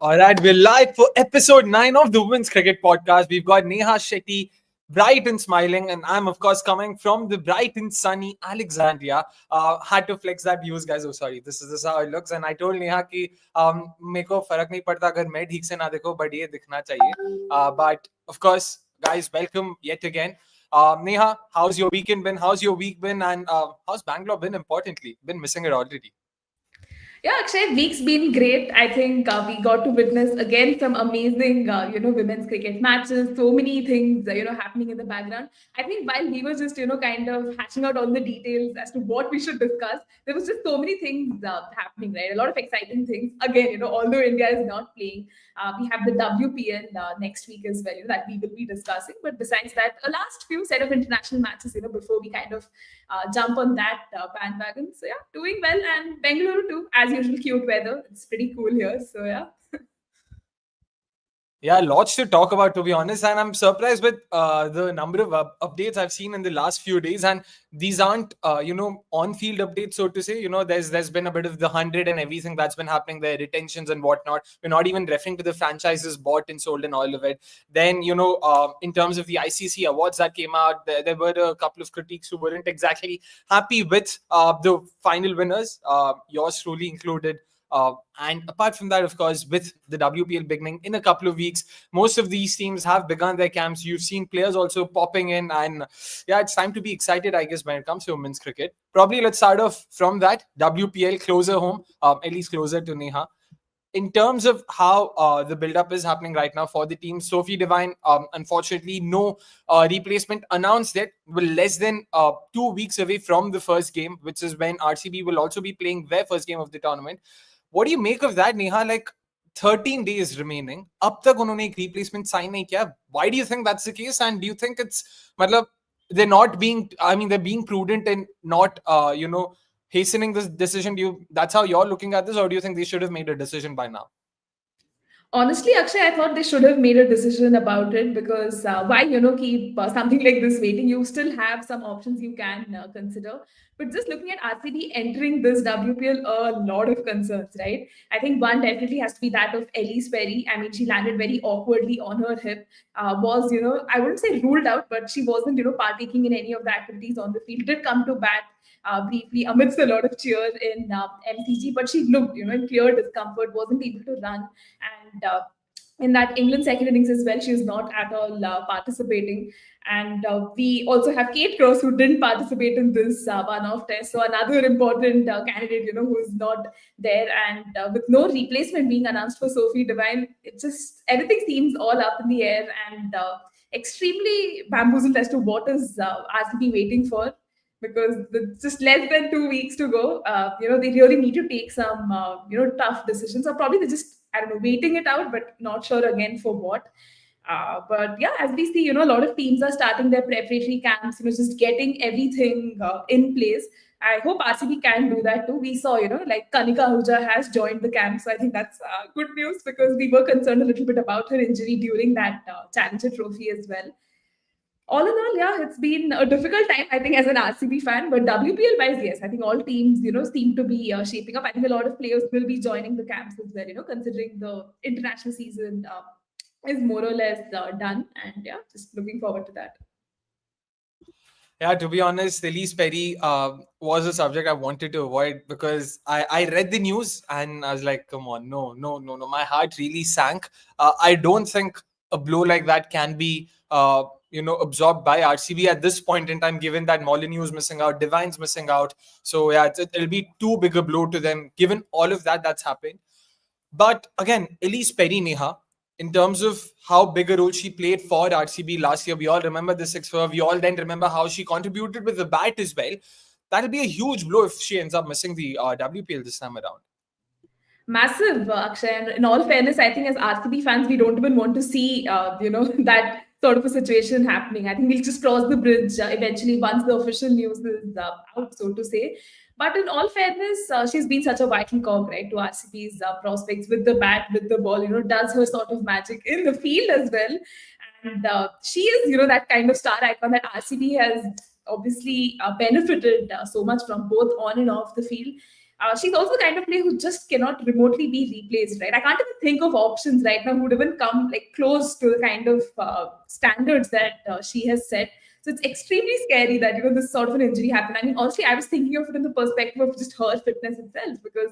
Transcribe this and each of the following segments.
All right, we're live for episode 9 of the Women's Cricket Podcast. We've got Neha Shetty, bright and smiling, and I'm, of course, coming from the bright and sunny Alexandria. Had to flex that views, guys. Oh, sorry. This is how it looks. And I told Neha कि मेरे को फर्क नहीं पड़ता अगर मैं ठीक से ना देखो, but ये दिखना चाहिए. But, of course, guys, welcome yet again. Neha, how's your weekend been? How's your week been? And how's Bangalore been, importantly? Been missing it already. Yeah, Akshay, week's been great. I think we got to witness again some amazing, women's cricket matches. So many things, happening in the background. I think while we were just, kind of hashing out all the details as to what we should discuss, there was just so many things happening, right? A lot of exciting things. Again, although India is not playing, we have the WPL next week as well, that we will be discussing. But besides that, a last few set of international matches, before we kind of jump on that bandwagon. So yeah, doing well, and Bengaluru too, as usual, cute weather. It's pretty cool here. So yeah. Yeah, lots to talk about, to be honest. And I'm surprised with the number of updates I've seen in the last few days. And these aren't, on-field updates, so to say. There's been a bit of the 100 and everything that's been happening there, retentions and whatnot. We're not even referring to the franchises bought and sold and all of it. Then, in terms of the ICC awards that came out, there were a couple of critiques who weren't exactly happy with the final winners, yours truly included. And apart from that, of course, with the WPL beginning in a couple of weeks, most of these teams have begun their camps. You've seen players also popping in, and yeah, it's time to be excited, I guess, when it comes to women's cricket. Probably let's start off from that. WPL closer home, at least closer to Neha. In terms of how the build-up is happening right now for the team, Sophie Devine, unfortunately, no replacement announced yet. We're less than 2 weeks away from the first game, which is when RCB will also be playing their first game of the tournament. What do you make of that, Neha? Like 13 days remaining. अब तक उन्होंने एक replacement sign नहीं किया. Why do you think that's the case? And do you think it's, मतलब, they're being prudent and not, hastening this decision? That's how you're looking at this, or do you think they should have made a decision by now? Honestly, Akshay, I thought they should have made a decision about it, because why, keep something like this waiting? You still have some options you can consider. But just looking at RCB entering this WPL, a lot of concerns, right? I think one definitely has to be that of Ellyse Perry. I mean, she landed very awkwardly on her hip. Was, I wouldn't say ruled out, but she wasn't, partaking in any of the activities on the field. Did come to bat briefly amidst a lot of cheer in MCG, but she looked, in clear discomfort, wasn't able to run. And in that England second innings as well, she was not at all participating. And we also have Kate Cross, who didn't participate in this one-off test. So another important candidate, who's not there. And with no replacement being announced for Sophie Devine, it just, everything seems all up in the air, and extremely bamboozled as to what is RCB waiting for. Because just less than 2 weeks to go, they really need to take some, tough decisions. Or probably they're just, I don't know, waiting it out, but not sure again for what. But yeah, as we see, a lot of teams are starting their preparatory camps, just getting everything in place. I hope RCB can do that too. We saw, like Kanika Ahuja has joined the camp. So I think that's good news, because we were concerned a little bit about her injury during that Challenger Trophy as well. All in all, yeah, it's been a difficult time, I think, as an RCB fan. But WPL wise, yes, I think all teams, seem to be shaping up. I think a lot of players will be joining the camps as well, considering the international season is more or less done. And yeah, just looking forward to that. Yeah, to be honest, Ellyse Perry was a subject I wanted to avoid, because I read the news and I was like, come on, no. My heart really sank. I don't think a blow like that can be absorbed by RCB at this point in time, given that Molyneux's missing out, Devine's missing out. So yeah, it'll be too big a blow to them, given all of that's happened. But again, Ellyse Perry, Neha, in terms of how big a role she played for RCB last year, we all remember the 6-4. We all then remember how she contributed with the bat as well. That'll be a huge blow if she ends up missing the WPL this time around. Massive, Akshay. And in all fairness, I think as RCB fans, we don't even want to see, that sort of a situation happening. I think we'll just cross the bridge eventually once the official news is out, so to say. But in all fairness, she's been such a vital cog, right, to RCB's prospects with the bat, with the ball, does her sort of magic in the field as well. And she is, that kind of star icon that RCB has obviously benefited so much from, both on and off the field. she's also the kind of player who just cannot remotely be replaced, right? I can't even think of options right now who would even come like close to the kind of standards that she has set. So it's extremely scary that this sort of an injury happened. I mean, honestly, I was thinking of it in the perspective of just her fitness itself, because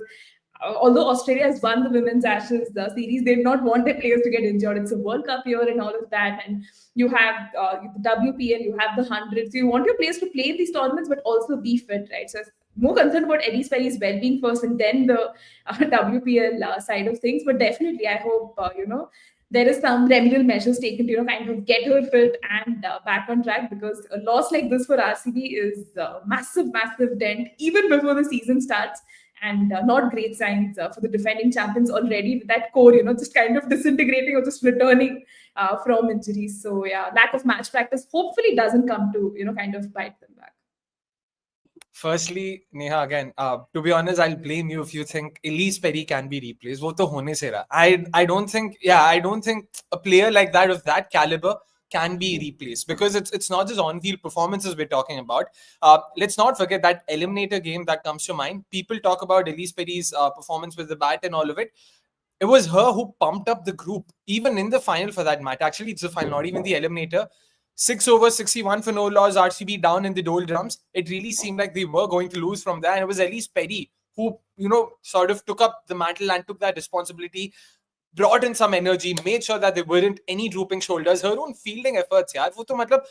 although Australia has won the women's Ashes series, they did not want their players to get injured. It's a World Cup year and all of that, and you have the WPL, you have the hundreds. So you want your players to play in these tournaments, but also be fit, right? So more concerned about Ellyse Perry's well-being first, and then the WPL side of things. But definitely, I hope there is some remedial measures taken to kind of get her fit and back on track, because a loss like this for RCB is a massive, massive dent even before the season starts, and not great signs for the defending champions already, with that core just kind of disintegrating or just returning from injuries. So yeah, lack of match practice hopefully doesn't come to kind of bite them back. Firstly, Neha, again, to be honest, I'll blame you if you think Ellyse Perry can be replaced. वो तो होने से रहा. I don't think a player like that of that caliber can be replaced, because it's not just on-field performances we're talking about. Let's not forget that eliminator game that comes to mind. People talk about Ellyse Perry's performance with the bat and all of it. It was her who pumped up the group, even in the final for that matter. Actually, it's the final, not even the eliminator. 6 over 61 for no loss, RCB down in the doldrums. It really seemed like they were going to lose from there. And it was Ellyse Perry who, sort of took up the mantle and took that responsibility, brought in some energy, made sure that there weren't any drooping shoulders. Her own fielding efforts, yaar, wo to matlab,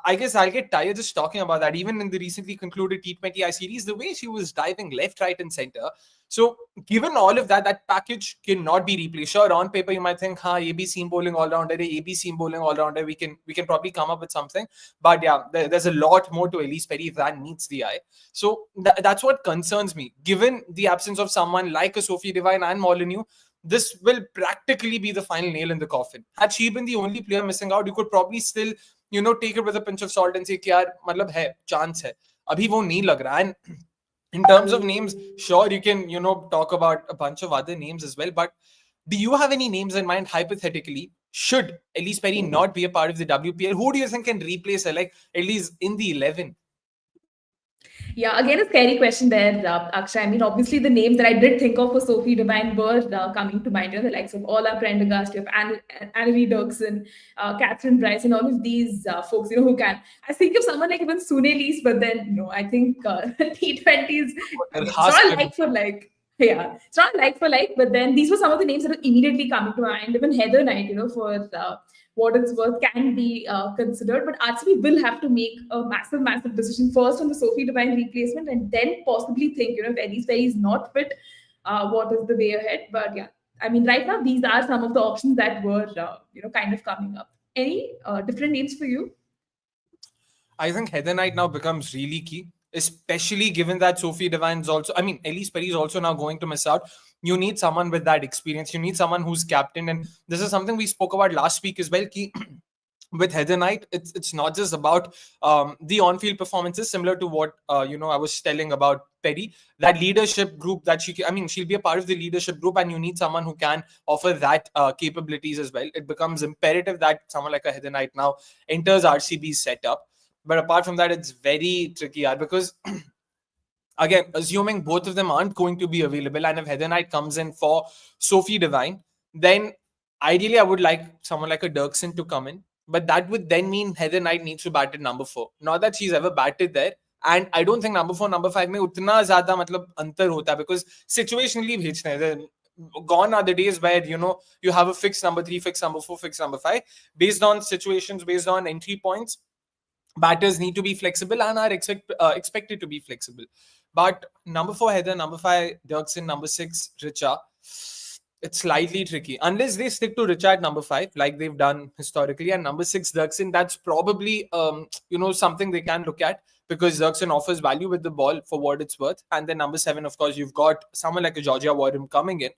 I guess I'll get tired just talking about that. Even in the recently concluded T20I series, the way she was diving left, right, and center. So, given all of that, that package cannot be replaced. Sure, on paper you might think, "Ha, AB seam bowling all rounder, AB seam bowling all rounder. We can probably come up with something." But yeah, there's a lot more to Ellyse Perry than meets the eye. So that's what concerns me. Given the absence of someone like a Sophie Devine and Molyneux, this will practically be the final nail in the coffin. Had she been the only player missing out, you could probably still take it with a pinch of salt and say कि यार मतलब है, chance है. अभी वो नहीं लग रहा. And in terms of names, sure, you can talk about a bunch of other names as well, but do you have any names in mind hypothetically? Should Ellyse Perry not be a part of the WPL, who do you think can replace her, like at least in the 11? Yeah, again, a scary question there, Akshay. I mean, obviously, the names that I did think of for Sophie Devine were coming to mind, the likes of Ola Prendergast, you have Annelie Dirksen, Catherine Bryce, and all of these folks, who can. I think of someone like even Sune Lees, but then, no, I think T20s, it's not like for like. Yeah, it's not like for like, but then these were some of the names that are immediately coming to mind. Even Heather Knight, for what it's worth, can be considered. But RCB will have to make a massive, massive decision first on the Sophie Devine replacement, and then possibly think, if Ellyse Perry is not fit, what is the way ahead? But yeah, I mean, right now, these are some of the options that were, kind of coming up. Any different names for you? I think Heather Knight now becomes really key, especially given that Sophie Devine's also, I mean, Ellyse Perry is also now going to miss out. You need someone with that experience. You need someone who's captain. And this is something we spoke about last week as well. Ki with Heather Knight, it's not just about the on-field performances, similar to what I was telling about Perry. That leadership group that she'll be a part of the leadership group, and you need someone who can offer that capabilities as well. It becomes imperative that someone like a Heather Knight now enters RCB's setup. But apart from that, it's very tricky, because again, assuming both of them aren't going to be available, and if Heather Knight comes in for Sophie Devine, then ideally I would like someone like a Dirksen to come in. But that would then mean Heather Knight needs to bat at number 4. Not that she's ever batted there. And I don't think number 4, number 5 mein utna zyada matlab antar hota, because situationally bhejna hai. Gone are the days where, you have a fixed number 3, fixed number 4, fixed number 5. Based on situations, based on entry points, batters need to be flexible and are expected to be flexible. But number 4, Heather, number 5, Dirksen, number 6, Richa, it's slightly tricky. Unless they stick to Richa at number 5, like they've done historically, and number 6, Dirksen, that's probably, something they can look at, because Dirksen offers value with the ball for what it's worth. And then number 7, of course, you've got someone like a Georgia Warren coming in.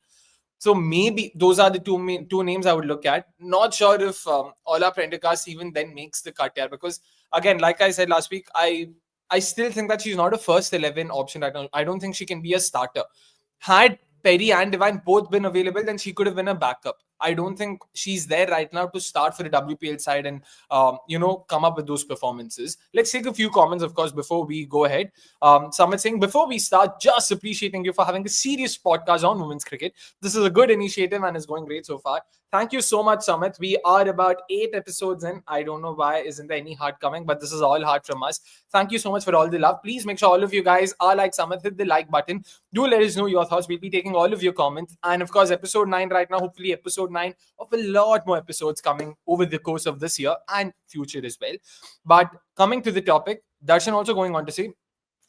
So maybe those are the two names I would look at. Not sure if Ola Prendergast even then makes the cut here, because again, like I said last week, I still think that she's not a first 11 option right now. I don't think she can be a starter. Had Perry and Devine both been available, then she could have been a backup. I don't think she's there right now to start for the WPL side and come up with those performances. Let's take a few comments, of course, before we go ahead. Sumit saying, before we start, just appreciating you for having a serious podcast on women's cricket. This is a good initiative and is going great so far. Thank you so much, Sumit. We are about 8 episodes in. I don't know why isn't there any heart coming, but this is all heart from us. Thank you so much for all the love. Please make sure all of you guys are like Sumit. Hit the like button. Do let us know your thoughts. We'll be taking all of your comments. And of course, episode 9 right now, hopefully episode 9 of a lot more episodes coming over the course of this year and future as well. But coming to the topic, Darshan also going on to say,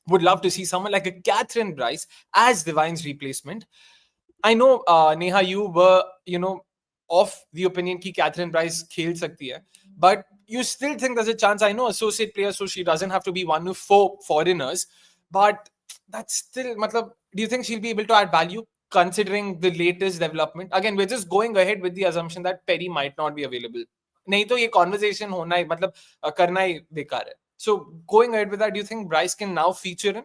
would love to see someone like a Catherine Bryce as Divine's replacement. I know, Neha, you were, of the opinion कि Catherine Bryce खेल सकती है, but you still think there's a chance. I know associate player, so she doesn't have to be one of 4 foreigners, but that's still, matlab, do you think she'll be able to add value considering the latest development? Again, we're just going ahead with the assumption that Perry might not be available. नहीं तो ये conversation होना ही, मतलब करना ही बेकार है. So going ahead with that, do you think Bryce can now feature in?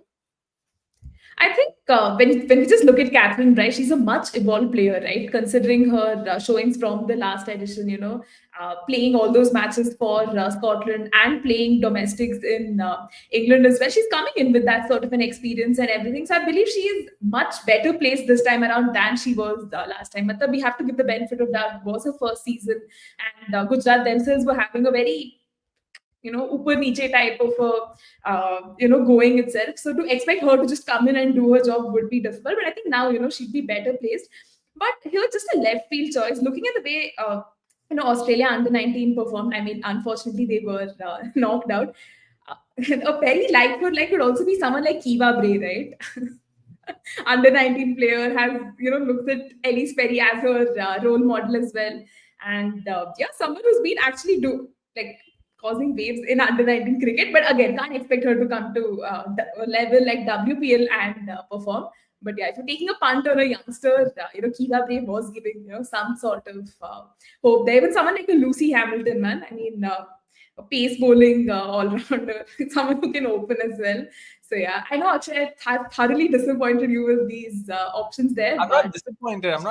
I think when we just look at Catherine Bryce, she's a much evolved player, right? Considering her showings from the last edition, playing all those matches for Scotland and playing domestics in England as well. She's coming in with that sort of an experience and everything. So I believe she is much better placed this time around than she was last time. Matlab, we have to give the benefit of that. It was her first season, and Gujarat themselves were having a very upper niche type of going itself. So to expect her to just come in and do her job would be difficult. But I think now, she'd be better placed. But here, just a left field choice. Looking at the way, Australia under 19 performed. I mean, unfortunately, they were knocked out. A very like could also be someone like Kiva Bray, right? Under 19 player has, looked at Ellyse Perry as her role model as well. And someone who's been actually causing waves in under 19 cricket, but again, can't expect her to come to a level like WPL and perform. But yeah, if you're taking a punt on a youngster, Kiva Bray was giving some sort of hope there. Even someone like a Lucy Hamilton, man. I mean, a pace bowling all-rounder, someone who can open as well. So yeah, I know Akshay have thoroughly disappointed you with these options there. I'm not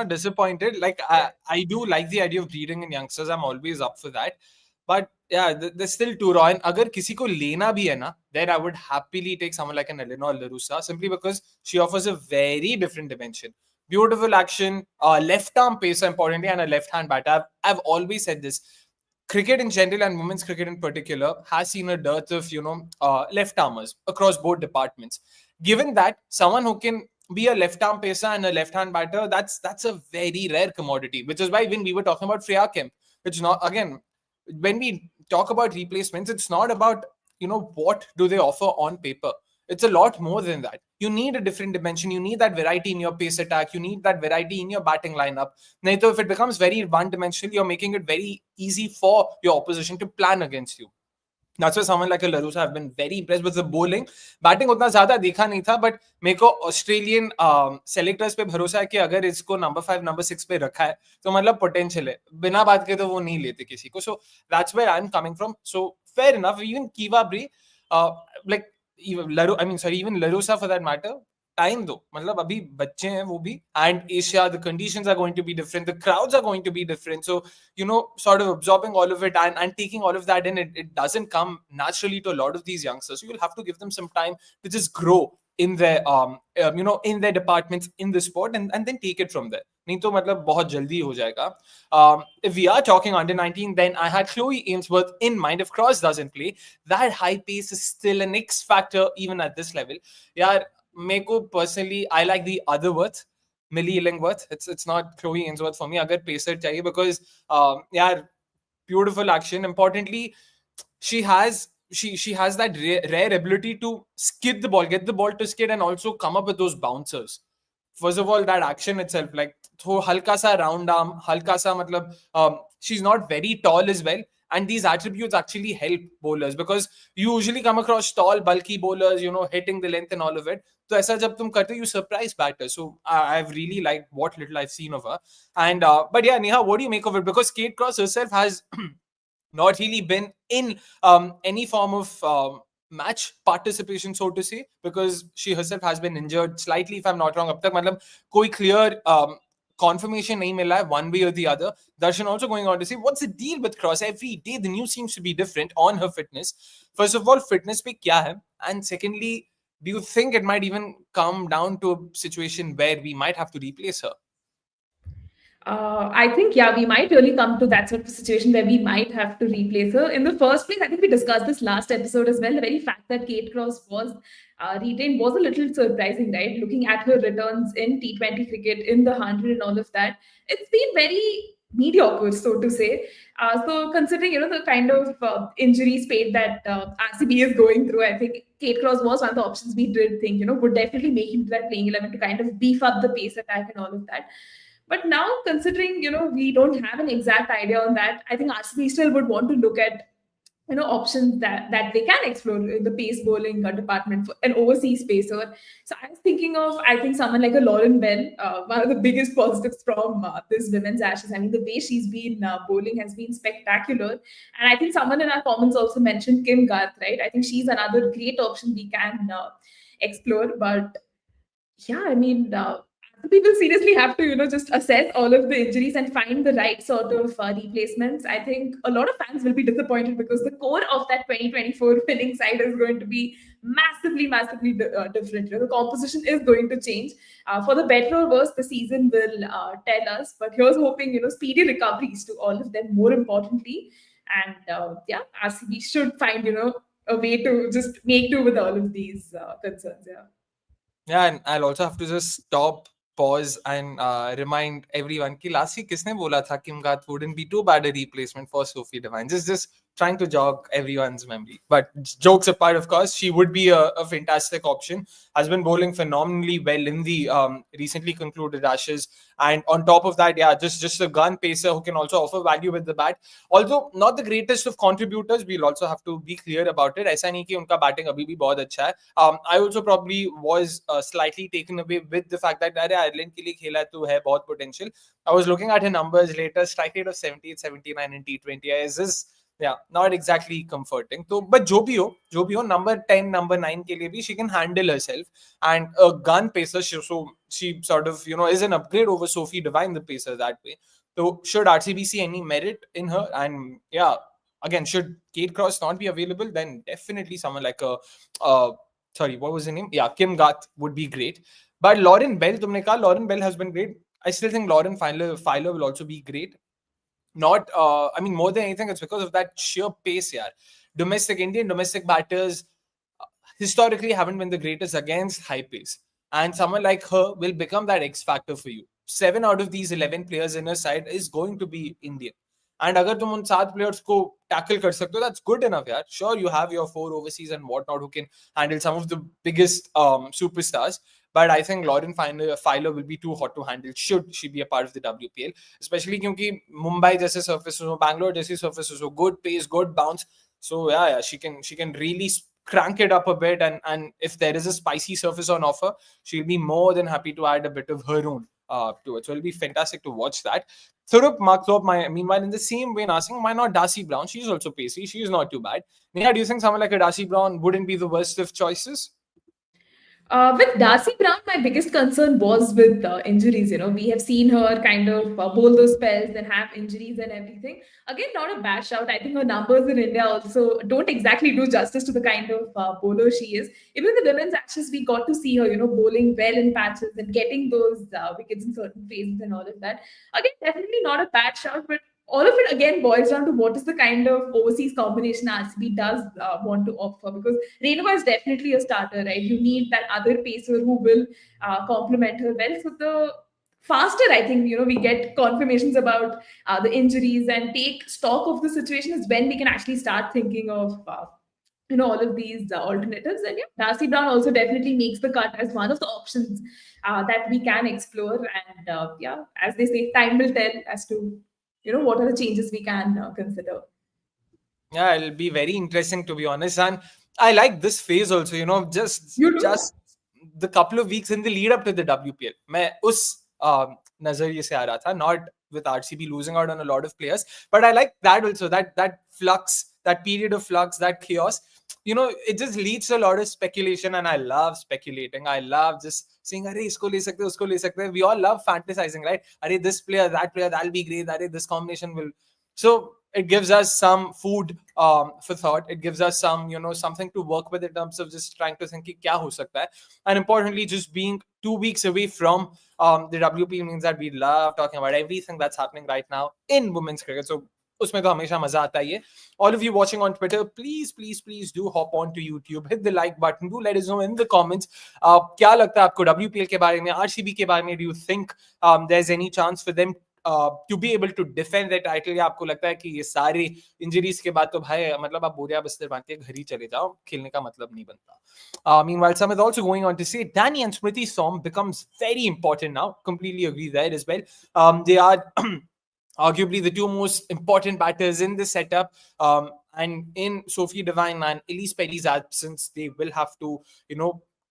disappointed. Like I do like the idea of breeding in youngsters. I'm always up for that. But yeah, there's still too raw. And अगर किसी को लेना भी है ना, then I would happily take someone like an Eleanor Larusa, simply because she offers a very different dimension. Beautiful action, left arm pacer importantly, and a left hand batter. I've always said this. Cricket in general and women's cricket in particular has seen a dearth of left armers across both departments. Given that someone who can be a left arm pacer and a left hand batter, that's a very rare commodity. Which is why when we were talking about Freya Kemp, it's not, again, when we talk about replacements, it's not about what do they offer on paper. It's a lot more than that. You need a different dimension. You need that variety in your pace attack. You need that variety in your batting lineup. Naito, if it becomes very one-dimensional, you're making it very easy for your opposition to plan against you. That's why someone like a Larusa, I've been very impressed with the bowling. Batting उतना ज़्यादा देखा नहीं था, but मेरे को Australian selectors पे भरोसा है कि अगर इसको number 5, number 6 पे रखा है, तो मतलब potential है. बिना बात के तो वो नहीं लेते किसी को. So that's where I'm coming from. So fair enough. Even Kiva Bray, even Larusa for that matter, time though, मतलब अभी बच्चे हैं वो भी, and Asia, the conditions are going to be different, the crowds are going to be different, so sort of absorbing all of it and taking all of that in, it doesn't come naturally to a lot of these youngsters. So you'll have to give them some time to just grow in their in their departments in the sport, and then take it from there. नहीं तो मतलब बहुत जल्दी हो जाएगा. If we are talking under 19, then I had Chloe Ainsworth in mind. If Cross doesn't play, that high pace is still an X factor even at this level. Yeah, Meko personally, I like the other Worth, Millie Illingworth. It's not Chloe Ainsworth for me. Agar pacer chahiye, because beautiful action. Importantly, she has that rare ability to skid the ball, get the ball to skid, and also come up with those bouncers. First of all, that action itself, like halka sa round arm, halka sa matlab, she's not very tall as well. And these attributes actually help bowlers, because you usually come across tall, bulky bowlers, hitting the length and all of it. So aisa jab tum karte, you surprise batters. So I've really liked what little I've seen of her. And but yeah, Neha, what do you make of it? Because Kate Cross herself has not really been in any form of match participation, so to say, because she herself has been injured slightly, if I'm not wrong. Ab tak matlab koi clear confirmation nahi mila hai one way or the other. Darshan also going on to say, what's the deal with Cross? Every day the news seems to be different on her fitness. First of all, fitness pe kya hai? And secondly, do you think it might even come down to a situation where we might have to replace her? I think, yeah, we might really come to that sort of situation where we might have to replace her. In the first place, I think we discussed this last episode as well. The very fact that Kate Cross was retained was a little surprising, right? Looking at her returns in T20 cricket, in the 100 and all of that, it's been very mediocre, so to say. So considering, the kind of injury spate that RCB is going through, I think Kate Cross was one of the options we did think, would definitely make into that playing 11 to kind of beef up the pace attack and all of that. But now, considering we don't have an exact idea on that, I think RCB still would want to look at options that they can explore in the pace bowling department for an overseas pacer. So I was thinking of, I think, someone like a Lauren Bell, one of the biggest positives from this women's Ashes. I mean, the way she's been bowling has been spectacular. And I think someone in our comments also mentioned Kim Garth, right? I think she's another great option we can explore. But yeah, I mean, people seriously have to, just assess all of the injuries and find the right sort of replacements. I think a lot of fans will be disappointed because the core of that 2024 winning side is going to be massively, massively different. The composition is going to change. For the better or worse, the season will tell us. But here's hoping, speedy recoveries to all of them, more importantly. And yeah, RCB should find, a way to just make do with all of these concerns. Yeah. Yeah, and I'll also have to just stop, pause, and remind everyone कि last week किसने बोला था Kim Garth wouldn't be too bad a replacement for Sophie Devine. Just trying to jog everyone's memory. But jokes apart, of course, she would be a fantastic option. Has been bowling phenomenally well in the recently concluded Ashes. And on top of that, yeah, just a gun pacer who can also offer value with the bat. Although not the greatest of contributors, we'll also have to be clear about it. ऐसा नहीं कि उनका batting अभी भी बहुत अच्छा है. I also probably was slightly taken away with the fact that अरे Ireland के लिए खेला है तो है बहुत potential. I was looking at her numbers later, strike rate of 78, 79 in T20. Is this, yeah, not exactly comforting. So, but जो भी हो, number 10, number 9 के लिए भी she can handle herself, and a gun pacer, so she sort of is an upgrade over Sophie Devine, the pacer, that way. So should RCB see any merit in her? And yeah, again, should Kate Cross not be available, then definitely someone like sorry, what was her name? Yeah, Kim Garth would be great. But Lauren Bell, tumne kaha, Lauren Bell has been great. I still think Lauren Filer will also be great. Not, I mean, more than anything, it's because of that sheer pace, yeah. Indian domestic batters historically haven't been the greatest against high pace. And someone like her will become that X factor for you. 7 out of these 11 players in her side is going to be Indian. And agar tum un 7 players ko tackle kar sakte ho, that's good enough, yeah. Sure, you have your 4 overseas and whatnot who can handle some of the biggest superstars. But I think Lauren Filer will be too hot to handle should she be a part of the WPL. Especially क्योंकि Mumbai जैसे surfaces हो, Bangalore जैसी surfaces हो, good pace, good bounce. So yeah, she can really crank it up a bit. And if there is a spicy surface on offer, she'll be more than happy to add a bit of her own to it. So it'll be fantastic to watch that. Thurup Markthorpe, meanwhile, in the same vein, asking, why not Darcy Brown? She's also pacey. She's not too bad. Neha, do you think someone like a Darcy Brown wouldn't be the worst of choices? With Darcy Brown, my biggest concern was with injuries. We have seen her kind of bowl those spells and have injuries and everything. Again, not a bad shout. I think her numbers in India also don't exactly do justice to the kind of bowler she is. Even in the women's Ashes, we got to see her, bowling well in patches and getting those wickets in certain phases and all of that. Again, definitely not a bad shout, but all of it again boils down to what is the kind of overseas combination RCB does want to offer, because Renova is definitely a starter, right? You need that other pacer who will complement her well. So the faster I think we get confirmations about the injuries and take stock of the situation is when we can actually start thinking of all of these alternatives. And yeah, Darcy Brown also definitely makes the cut as one of the options that we can explore. And yeah, as they say, time will tell as to what are the changes we can consider. Yeah, it'll be very interesting, to be honest. And I like this phase also, just the couple of weeks in the lead up to the WPL. मैं उस नजरिए से आ रहा था, not with RCB losing out on a lot of players, but I like that also, that flux, that period of flux, that chaos, it just leads to a lot of speculation, and I love speculating. I love just saying, "Arey, isko le sakte, usko le sakte." We all love fantasizing, right? "Arey, this player, that'll be great. Arey, this combination will." So it gives us some food for thought. It gives us some, something to work with in terms of just trying to think, ki kya ho sakta hai? And importantly, just being 2 weeks away from the WP means that we love talking about everything that's happening right now in women's cricket. So उसमें तो हमेशा मजा आता ही है. All of you watching on Twitter, please do hop on to YouTube, hit the like button, do let us know in the comments क्या लगता है आपको WPL के बारे में, RCB के बारे में. Do you think there's any chance for them to be able to defend their title, या आपको लगता है कि ये सारे इंजरीज के बाद तो भाई मतलब आप बोरिया बिस्तर बांध के घर ही चले जाओ, खेलने का मतलब नहीं बनता. Meanwhile, some is also going on to say Danny and Smriti Som becomes very important now. Completely agree there as well. They are arguably the two most important batters in the setup. And in Sophie Devine and Ellyse Perry's absence, they will have to,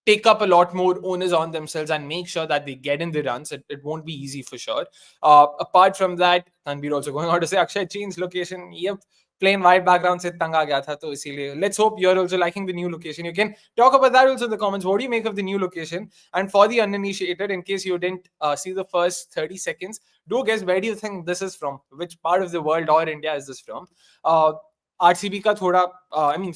take up a lot more onus on themselves and make sure that they get in the runs. It won't be easy for sure. Apart from that, Tanvir also going on to say, Akshay changed location. Yep. Plain white background se tang aa gaya tha, to isliye. Let's hope you're also liking the new location. You can talk about that also in the comments. What do you make of the new location? And for the uninitiated, in case you didn't see the first 30 seconds, do guess, where do you think this is from? Which part of the world or India is this from? RCB का थोड़ा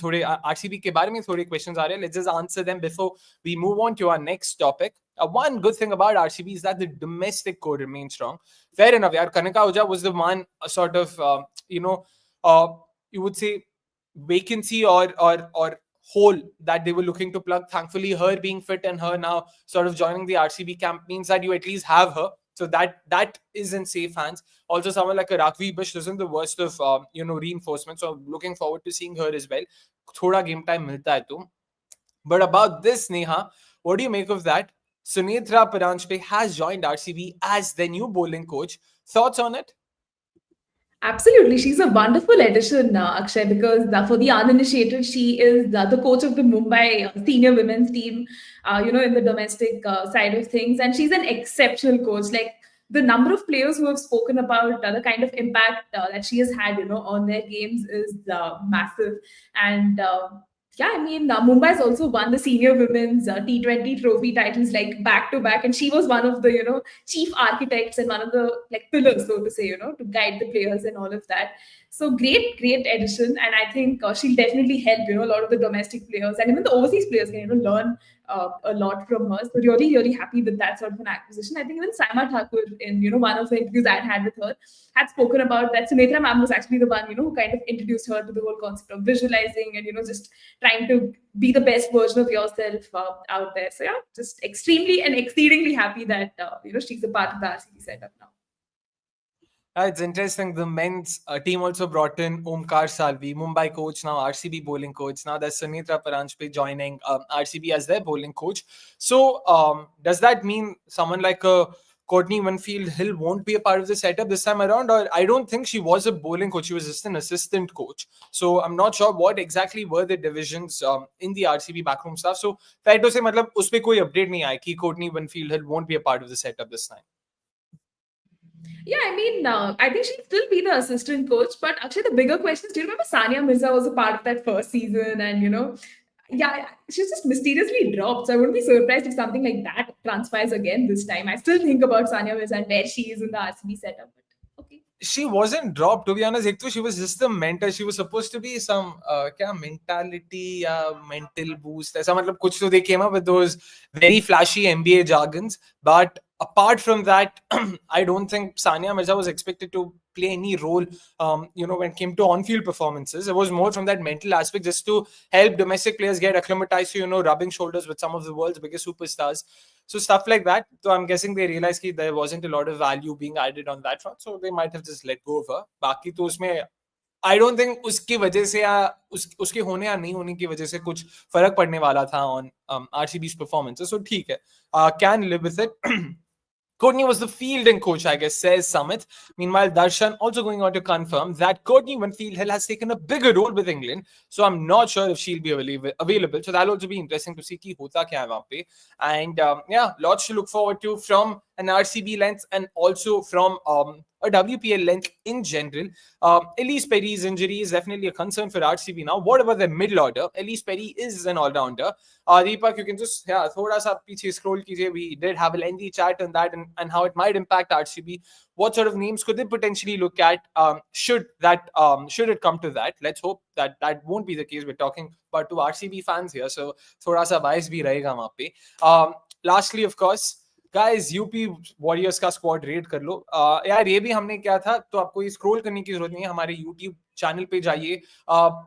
थोड़े RCB के बारे में थोड़े questions आ रहे हैं. Let's just answer them before we move on to our next topic. One good thing about RCB is that the domestic core remains strong. Fair enough, yaar. Kanika Ahuja was the one sort of you would say vacancy or hole that they were looking to plug. Thankfully, her being fit and her now sort of joining the RCB camp means that you at least have her. So that is in safe hands. Also, someone like a Rakvi Bish isn't the worst of reinforcement. So I'm looking forward to seeing her as well. Thoda game time milta hai to. But about this, Neha, what do you make of that? Sunetra Paranjpe has joined RCB as the new bowling coach. Thoughts on it? Absolutely. She's a wonderful addition, Akshay, because for the uninitiated, she is the coach of the Mumbai senior women's team, in the domestic side of things. And she's an exceptional coach. Like, the number of players who have spoken about the kind of impact that she has had, on their games is massive. And Mumbai's also won the senior women's T20 trophy titles like back to back, and she was one of the chief architects and one of the pillars, so to say, to guide the players and all of that. So great addition, and I think she'll definitely help a lot of the domestic players and even the overseas players can learn a lot from her. So really happy with that sort of an acquisition. I think even Saima Thakur in one of the interviews I had with her had spoken about that. Sunetra ma'am was actually the one who kind of introduced her to the whole concept of visualizing and just trying to be the best version of yourself out there. So yeah, just extremely and exceedingly happy that she's a part of the RCB setup now. It's interesting. The men's team also brought in Omkar Salvi, Mumbai coach, now RCB bowling coach. Now there's Sunetra Paranjpe joining RCB as their bowling coach. So does that mean someone like Courtney Winfield Hill won't be a part of the setup this time around? Or I don't think she was a bowling coach. She was just an assistant coach. So I'm not sure what exactly were the divisions in the RCB backroom staff. So fair to say, मतलब उसपे कोई update नहीं आया कि Courtney Winfield Hill won't be a part of the setup this time. Yeah, I think she'll still be the assistant coach. But actually, the bigger question is, do you remember Sania Mirza was a part of that first season? And, she's just mysteriously dropped. So I wouldn't be surprised if something like that transpires again this time. I still think about Sania Mirza and where she is in the RCB setup. But okay. She wasn't dropped, to be honest. She was just the mentor. She was supposed to be some mentality, mental boost. They came up with those very flashy MBA jargons. But apart from that, I don't think Sania Mirza was expected to play any role, when it came to on-field performances. It was more from that mental aspect, just to help domestic players get acclimatized to, rubbing shoulders with some of the world's biggest superstars. So stuff like that. So I'm guessing they realized that there wasn't a lot of value being added on that front. So they might have just let go of her. Baki to usme, I don't think उसकी वजह से या उसके होने या नहीं होने की वजह से कुछ फर्क पड़ने वाला था on RCB's performances. So ठीक है. Can live with it. Courtney was the fielding coach, I guess, says Samit. Meanwhile, Darshan also going on to confirm that Courtney Winfield Hill has taken a bigger role with England. So I'm not sure if she'll be available. So that'll also be interesting to see ki hota kya hai wahan pe. And lots to look forward to from an RCB lens and also from a WPL length in general. Ellyse Perry's injury is definitely a concern for RCB now. What about the middle order? Ellyse Perry is an all-rounder. Deepak, you can just thoda sa piche scroll kijiye. We did have a lengthy chat on that and how it might impact RCB. What sort of names could they potentially look at? Should it come to that? Let's hope that that won't be the case. We're talking about two RCB fans here, so thoda sa bias bhi rahega wahan pe. Lastly, of course, guys UP warriors का squad red कर लो. यार ये भी हमने क्या था, तो आपको ये स्क्रॉल करने की जरूरत नहीं है. हमारे यूट्यूब channel पे जाइए.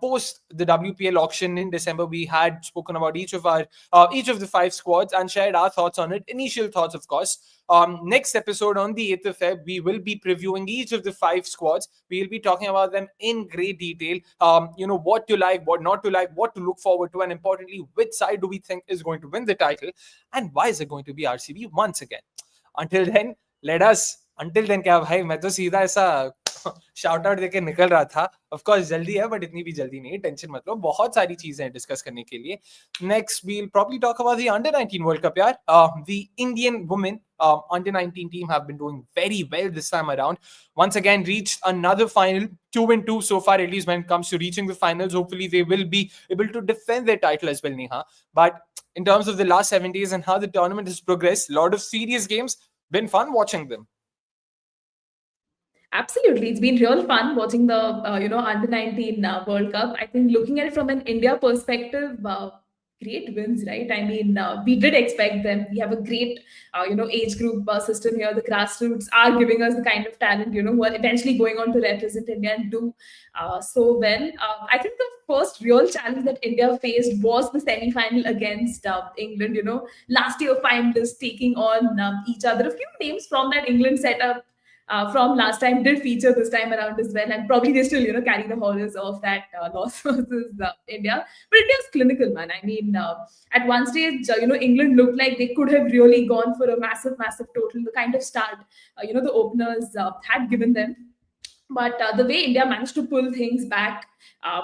Post the WPL auction in December, we had spoken about each of the 5 squads and shared our thoughts on it. Initial thoughts, of course. Next episode on the 8th of Feb, we will be previewing each of the 5 squads. We'll be talking about them in great detail. What to like, what not to like, what to look forward to, and importantly, which side do we think is going to win the title, and why is it going to be RCB once again. Until then, क्या भाई, मैं तो सीधा ऐसा shout out देके निकल रहा था. ऑफ कोर्स जल्दी है, बट इतनी भी जल्दी नहीं, टेंशन मत लो, बहुत सारी चीजें हैं डिस्कस करने के लिए. Next we'll probably talk about the under 19 world cup. यार the Indian women under 19 team have been doing very well this time around. Once again reached another final, 2-2 so far, at least when it comes to reaching the finals. Hopefully they will be able to defend their title as well, Neha. But in terms of the last 7 days and how the tournament has progressed, a lot of serious games, been fun watching them. Absolutely, it's been real fun watching the under 19 World Cup. I think looking at it from an India perspective, great wins, right? I mean, we did expect them. We have a great age group system here. The grassroots are giving us the kind of talent who are eventually going on to represent India and do so well. I think the first real challenge that India faced was the semi-final against England. Last year finalists taking on each other. A few names from that England setup from last time did feature this time around as well, and probably they still carry the horrors of that loss versus India. But India's clinical, man. I mean, at one stage England looked like they could have really gone for a massive total, the kind of start the openers had given them. But the way India managed to pull things back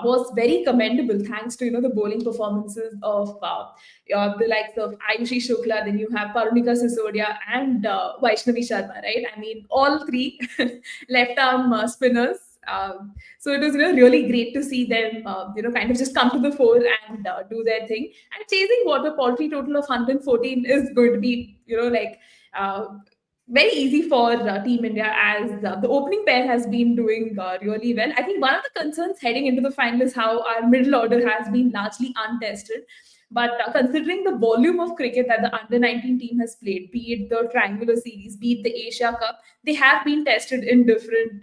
was very commendable, thanks to the bowling performances of the likes of Ayushi Shukla. Then you have Parunika Sisodia and Vaishnavi Sharma, right? I mean, all three left arm spinners. So it was really great to see them, kind of just come to the fore and do their thing. And chasing water, paltry total of 114 is going to be, very easy for Team India, as the opening pair has been doing really well. I think one of the concerns heading into the final is how our middle order has been largely untested. But considering the volume of cricket that the under 19 team has played, be it the triangular series, be it the Asia Cup, they have been tested in different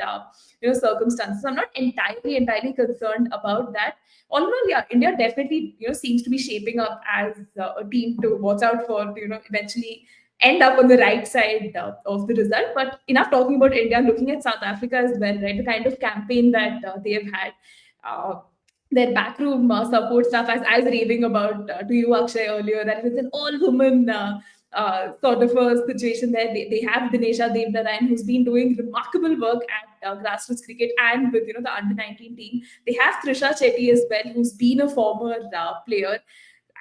circumstances. So I'm not entirely concerned about that. All in all, yeah, India definitely seems to be shaping up as a team to watch out for. Eventually end up on the right side of the result. But enough talking about India, looking at South Africa as well, right? The kind of campaign that they have had, their backroom support staff, as I was raving about to you, Akshay, earlier, that it's an all-woman sort of a situation there. They have Dinesha Devnarayan, who's been doing remarkable work at grassroots cricket and with the under 19 team. They have Trisha Chetty as well, who's been a former player.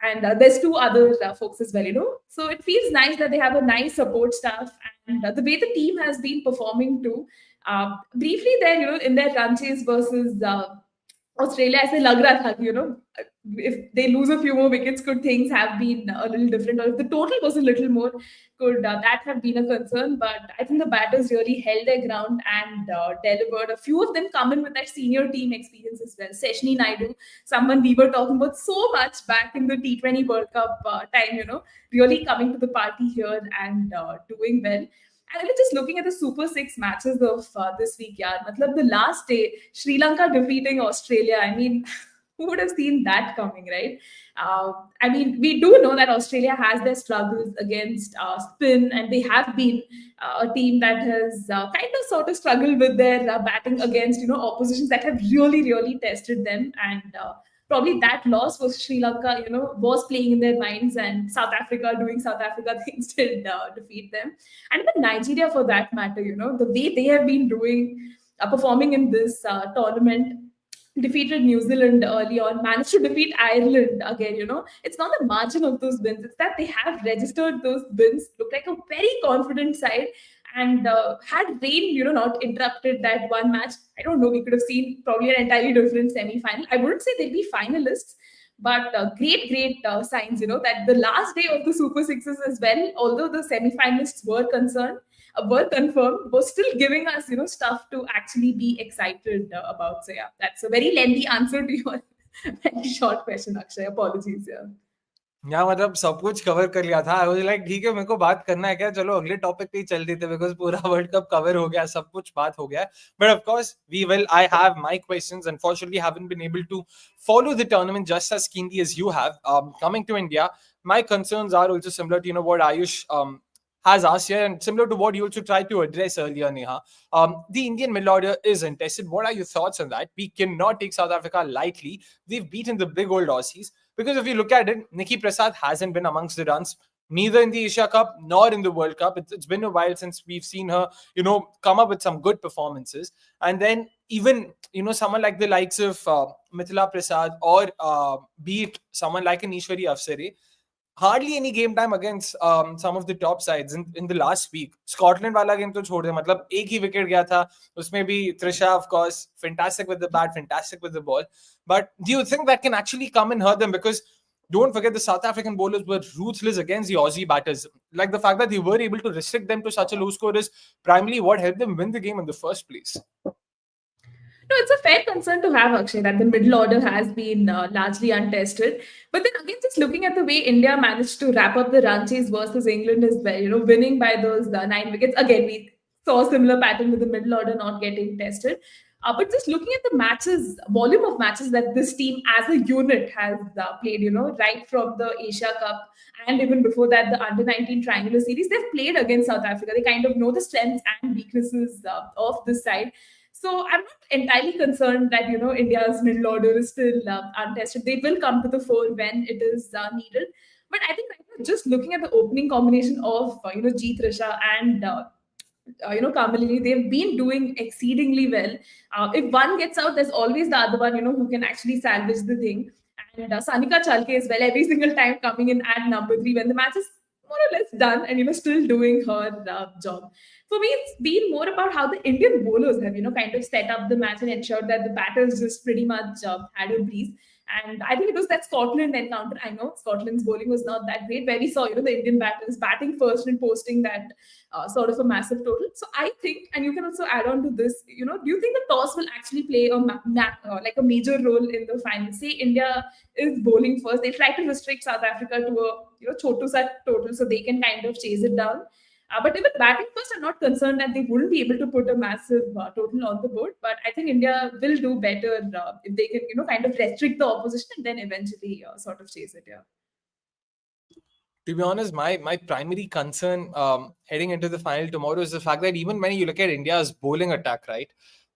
And there's 2 other folks as well, So it feels nice that they have a nice support staff, and the way the team has been performing too. Briefly there, in their run chase versus Australia, I say lag raha tha, if they lose a few more wickets, could things have been a little different? Or if the total was a little more, could that have been a concern? But I think the batters really held their ground and delivered. A few of them come in with that senior team experience as well. Seshni Naidu, someone we were talking about so much back in the T20 World Cup time, really coming to the party here and doing well. And I was just looking at the Super 6 matches of this week, the last day, Sri Lanka defeating Australia. I mean, who would have seen that coming, right? I mean, we do know that Australia has their struggles against spin, and they have been a team that has sort of struggled with their batting against, oppositions that have really tested them. And probably that loss was Sri Lanka, was playing in their minds, and South Africa doing South Africa things did defeat them. And even Nigeria, for that matter, the way they have been doing, performing in this tournament, defeated New Zealand early on, managed to defeat Ireland again. It's not the margin of those wins, it's that they have registered those wins, look like a very confident side. And had rain, not interrupted that one match, I don't know, we could have seen probably an entirely different semi-final. I wouldn't say they'll be finalists, but great signs, that the last day of the Super Sixes as well, although the semi-finalists were confirmed, was still giving us, stuff to actually be excited about. So yeah, that's a very lengthy answer to your very short question, Akshay. Apologies. Yeah. यहाँ मतलब सब कुछ cover कर लिया था. I was like ठीक है, मेरे को बात करना है क्या, चलो अगले टॉपिक पे ही चल देते, बिकॉज पूरा वर्ल्ड कप कवर हो गया, सब कुछ बात हो गया. But of course we will, I have my questions. Unfortunately haven't been able to follow the tournament just as keenly as you have. Coming to India, my concerns are also similar to what Ayush has asked here, and similar to what you also tried to address earlier, Neha. The Indian middle order is untested. What are your thoughts on that? We cannot take South Africa lightly. We've beaten the big old Aussies. Because if you look at it, Nikki Prasad hasn't been amongst the runs, neither in the Asia Cup nor in the World Cup. It's been a while since we've seen her, come up with some good performances. And then even, someone like the likes of Mithila Prasad, or be it someone like an Ishwari Afsare, hardly any game time against some of the top sides in the last week. Scotland wala game to chhod de, matlab ek hi wicket gaya tha, usme bhi Trisha, of course, fantastic with the bat, fantastic with the ball. But do you think that can actually come and hurt them? Because don't forget, the South African bowlers were ruthless against the Aussie batters. Like, the fact that they were able to restrict them to such a low score is primarily what helped them win the game in the first place. No, it's a fair concern to have, Akshay, that the middle order has been largely untested. But then again, just looking at the way India managed to wrap up the run chase versus England as well, winning by those 9 wickets. Again, we saw a similar pattern with the middle order not getting tested. But just looking at the matches, volume of matches that this team as a unit has played, right from the Asia Cup and even before that, the Under-19 Triangular Series, they've played against South Africa. They kind of know the strengths and weaknesses of this side. So I'm not entirely concerned that India's middle order is still untested. They will come to the fore when it is needed. But I think right now, just looking at the opening combination of G Trisha and Kamalini, they've been doing exceedingly well. If one gets out, there's always the other one who can actually salvage the thing. And Sanika Chalke as well, every single time coming in at number 3 when the match is more or less done and still doing her job. For me, it's been more about how the Indian bowlers have kind of set up the match and ensured that the batters just pretty much had a breeze. And I think it was that Scotland encounter. I know Scotland's bowling was not that great, where we saw the Indian batters batting first and posting that sort of a massive total. So I think, and you can also add on to this, do you think the toss will actually play like a major role in the final? Say India is bowling first, they try to restrict South Africa to a chotu set total so they can kind of chase it down. But even batting first, I'm not concerned that they wouldn't be able to put a massive total on the board. But I think India will do better if they can, kind of restrict the opposition and then eventually sort of chase it. Yeah. To be honest, my primary concern heading into the final tomorrow is the fact that even when you look at India's bowling attack, right,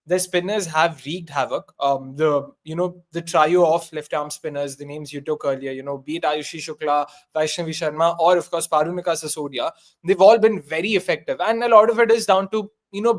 the spinners have wreaked havoc. The trio of left arm spinners, the names you took earlier, be it Ayushi Shukla, Vaishnavi Sharma, or of course Parumika Sasodia, they've all been very effective. And a lot of it is down to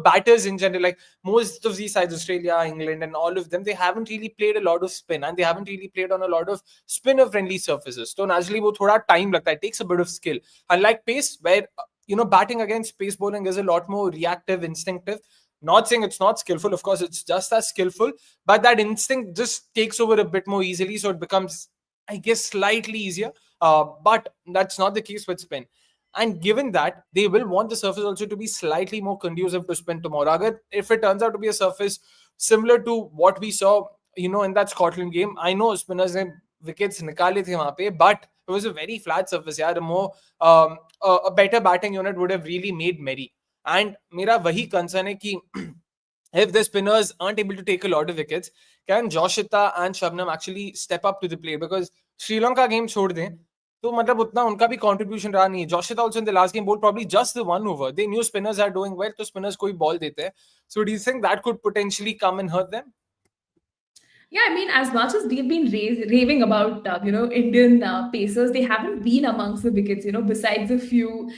batters in general. Like most of these sides, Australia, England, and all of them, they haven't really played a lot of spin, and they haven't really played on a lot of spinner-friendly surfaces. So naturally, wo thoda time lagta hai. It takes a bit of skill. Unlike pace, where batting against pace bowling is a lot more reactive, instinctive. Not saying it's not skillful, of course, it's just as skillful, but that instinct just takes over a bit more easily, so it becomes, I guess, slightly easier. But that's not the case with spin. And given that, they will want the surface also to be slightly more conducive to spin tomorrow. If it turns out to be a surface similar to what we saw, in that Scotland game, I know spinners have wickets nikale the wahan pe, but it was a very flat surface. Yeah, a better batting unit would have really made merry. And मेरा वही concern है कि if the spinners aren't able to take a lot of wickets, can Joshita and Shabnam actually step up to the plate? Because Sri Lanka game छोड़ दें, तो मतलब उतना उनका भी contribution रहा नहीं है. Joshita also in the last game bowled probably just the one over. They knew spinners are doing well, तो spinners कोई ball देते हैं. So do you think that could potentially come and hurt them? Yeah, I mean, as much as we've been raving about, Indian pacers, they haven't been amongst the wickets, besides a few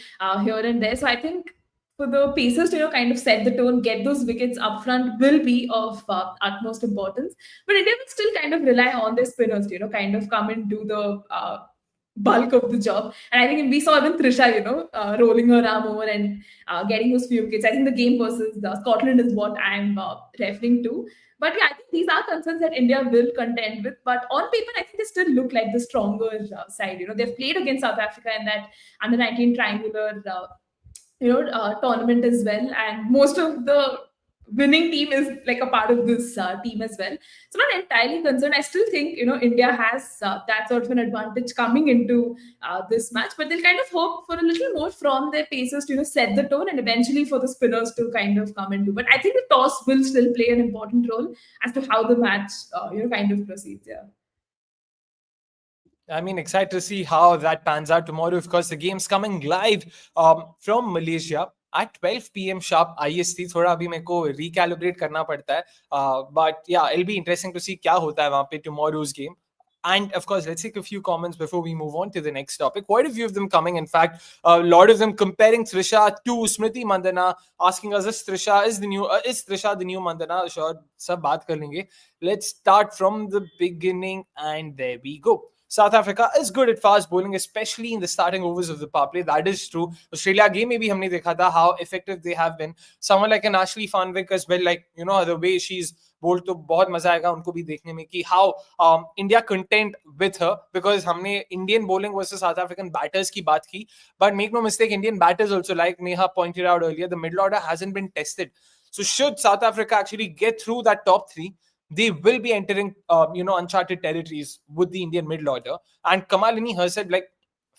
here and there. So I think for the Pacers to kind of set the tone, get those wickets up front will be of utmost importance. But India will still kind of rely on their spinners to kind of come and do the bulk of the job. And I think we saw even Trisha, rolling her arm over and getting those few wickets. I think the game versus Scotland is what I'm referring to. But yeah, I think these are concerns that India will contend with. But on paper, I think they still look like the stronger side. They've played against South Africa in that under 19 triangular tournament as well, and most of the winning team is like a part of this team as well. So not entirely concerned. I still think India has that sort of an advantage coming into this match, but they'll kind of hope for a little more from their pacers to set the tone, and eventually for the spinners to kind of come into. But I think the toss will still play an important role as to how the match kind of proceeds. Yeah. I mean, excited to see how that pans out tomorrow. Of course, the game's coming live from Malaysia at 12 p.m. sharp IST. थोड़ा अभी मेरे को recalibrate करना पड़ता है. But yeah, it'll be interesting to see क्या होता है वहाँ पे tomorrow's game. And of course, let's take a few comments before we move on to the next topic. Quite a few of them coming. In fact, a lot of them comparing Trisha to Smriti Mandhana, asking us is Trisha the new Mandhana? Sure, सब बात कर लेंगे. Let's start from the beginning, and there we go. South Africa is good at fast bowling, especially in the starting overs of the power play. That is true. Australia game में भी हमने देखा था how effective they have been. Someone like an Ashley Farnwick as well, like the way she's bowled, तो बहुत मजा आएगा उनको भी देखने में कि how India content with her, because हमने Indian bowling versus South African batters की बात की, but make no mistake, Indian batters also, like Neha pointed out earlier, the middle order hasn't been tested. So should South Africa actually get through that top three, they will be entering, uncharted territories with the Indian middle order. And Kamalini herself, like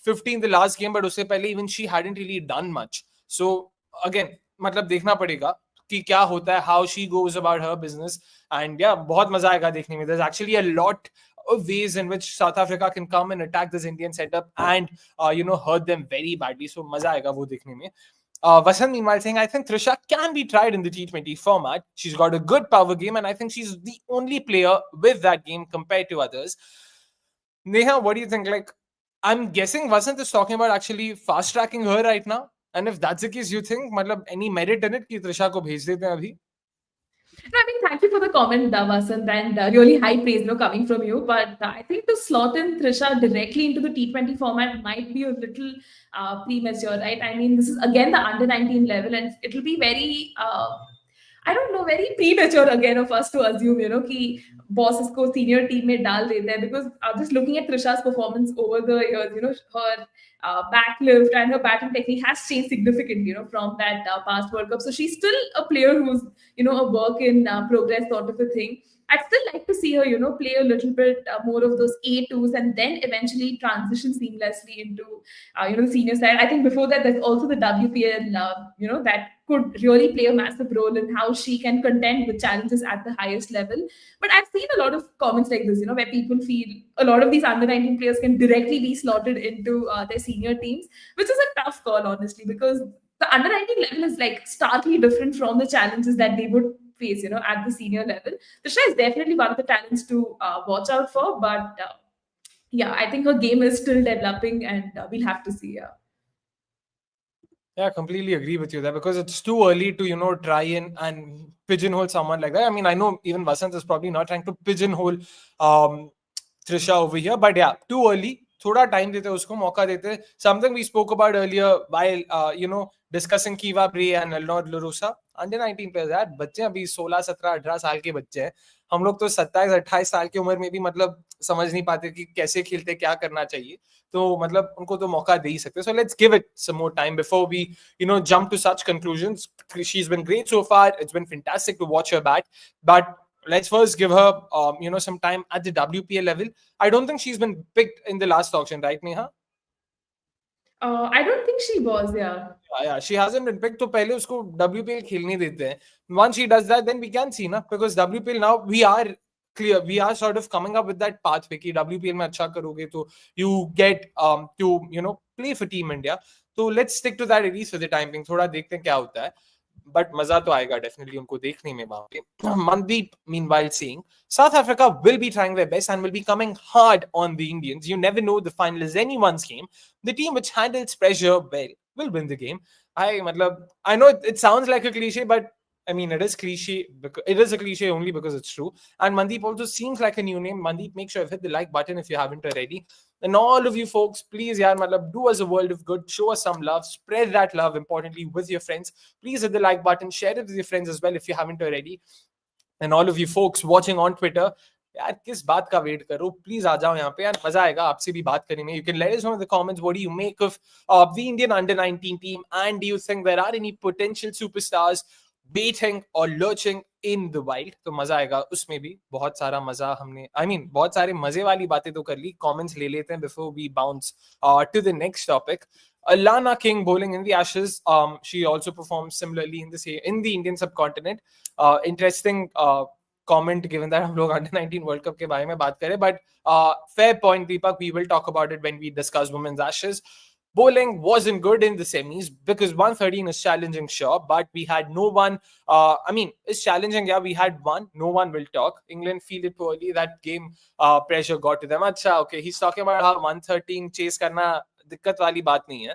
50 in the last game, but usse pehle even she hadn't really done much. So again, मतलब देखना पड़ेगा कि क्या होता है, how she goes about her business. And yeah, बहुत मजा आएगा देखने में. There's actually a lot of ways in which South Africa can come and attack this Indian setup and hurt them very badly. So मजा आएगा वो देखने में. Vasant meanwhile saying, I think Trisha can be tried in the T20 format. She's got a good power game, and I think she's the only player with that game compared to others. Neha, what do you think? Like, I'm guessing Vasant is talking about actually fast tracking her right now. And if that's the case, you think any merit in it कि Trisha को भेज देते हैं अभी? No, I mean, thank you for the comment, Vasant, and really high praise coming from you. But I think to slot in Trisha directly into the T20 format might be a little premature, right? I mean, this is again the under 19 level, and it'll be very I don't know, very premature again of us to assume, कि boss इसको senior team में डाल देते हैं, because just looking at Trisha's performance over the years, her backlift and her batting technique has changed significantly, from that past World Cup. So she's still a player who's, a work in progress sort of a thing. I'd still like to see her, play a little bit more of those A2s and then eventually transition seamlessly into, the senior side. I think before that, there's also the WPL, that could really play a massive role in how she can contend with challenges at the highest level. But I've seen a lot of comments like this, where people feel a lot of these under 19 players can directly be slotted into their senior teams, which is a tough call, honestly, because the under 19 level is like starkly different from the challenges that they would face, at the senior level. Trisha is definitely one of the talents to watch out for, but yeah, I think her game is still developing, and we'll have to see. Yeah, I completely agree with you there, because it's too early to, try and pigeonhole someone like that. I mean, I know even Vasant is probably not trying to pigeonhole Trisha over here, but yeah, too early. थोड़ा time देते उसको मौका देते. Something we spoke about earlier while discussing Kiva Bray and Elnor Larusa. Under 19 players यार, बच्चे अभी 16, 17, 18 साल के बच्चे हैं. हम लोग तो 27, 28 साल की उम्र में भी समझ नहीं पाते कि कैसे खेलते, क्या करना चाहिए. तो उनको तो मौका दे ही सकते. So let's give it some more time before we jump to such conclusions. She's been great so far. It's been fantastic to watch her bat, but let's first give her some time at the WPL level. I don't think she's been picked in the last auction, right, Neha? I don't think she was. Yeah, she hasn't been picked. तो पहले उसको WPL खेलने देते हैं. Once she does that, then we can see, because WPL now we are clear. We are sort of coming up with that pathway कि WPL में अच्छा करोगे तो you get to play for Team India. So let's stick to that at least for the time being. थोड़ा देखते हैं क्या होता है. But मजा तो आएगा definitely उनको देखने में वहाँ पे. Mandeep meanwhile saying, South Africa will be trying their best and will be coming hard on the Indians. You never know, the final is anyone's game. The team which handles pressure well will win the game. I know it sounds like a cliche, but I mean, it is cliche because it is a cliche only because it's true. And Mandeep also seems like a new name. Mandeep, make sure you hit the like button if you haven't already. And all of you folks, please, yaar, do us a world of good. Show us some love. Spread that love, importantly, with your friends. Please hit the like button. Share it with your friends as well if you haven't already. And all of you folks watching on Twitter, यार किस बात का wait करो, please आ जाओ यहाँ पे यार, मजा आएगा आपसे भी बात करने में. You can let us know in the comments what do you make of the Indian under 19 team, and do you think there are any potential superstars waiting or lurching in the wild. तो मजा आएगा उसमें भी. बहुत सारा मजा हमने बहुत सारे मजे वाली बातें तो कर ली. Comments ले लेते हैं before we bounce to the next topic. Alana King bowling in the Ashes. She also performed similarly in the Indian subcontinent. Interesting comment given that हम लोग under 19 World Cup के बारे में बात करें, but fair point, Deepak. We will talk about it when we discuss women's Ashes. Bowling wasn't good in the semis because 113 is challenging, sure, but we had no one. It's challenging, yeah. We had one. No one will talk. England fielded poorly. That game pressure got to them. Acha, okay. He's talking about how 113 chase करना दिक्कत वाली बात नहीं है.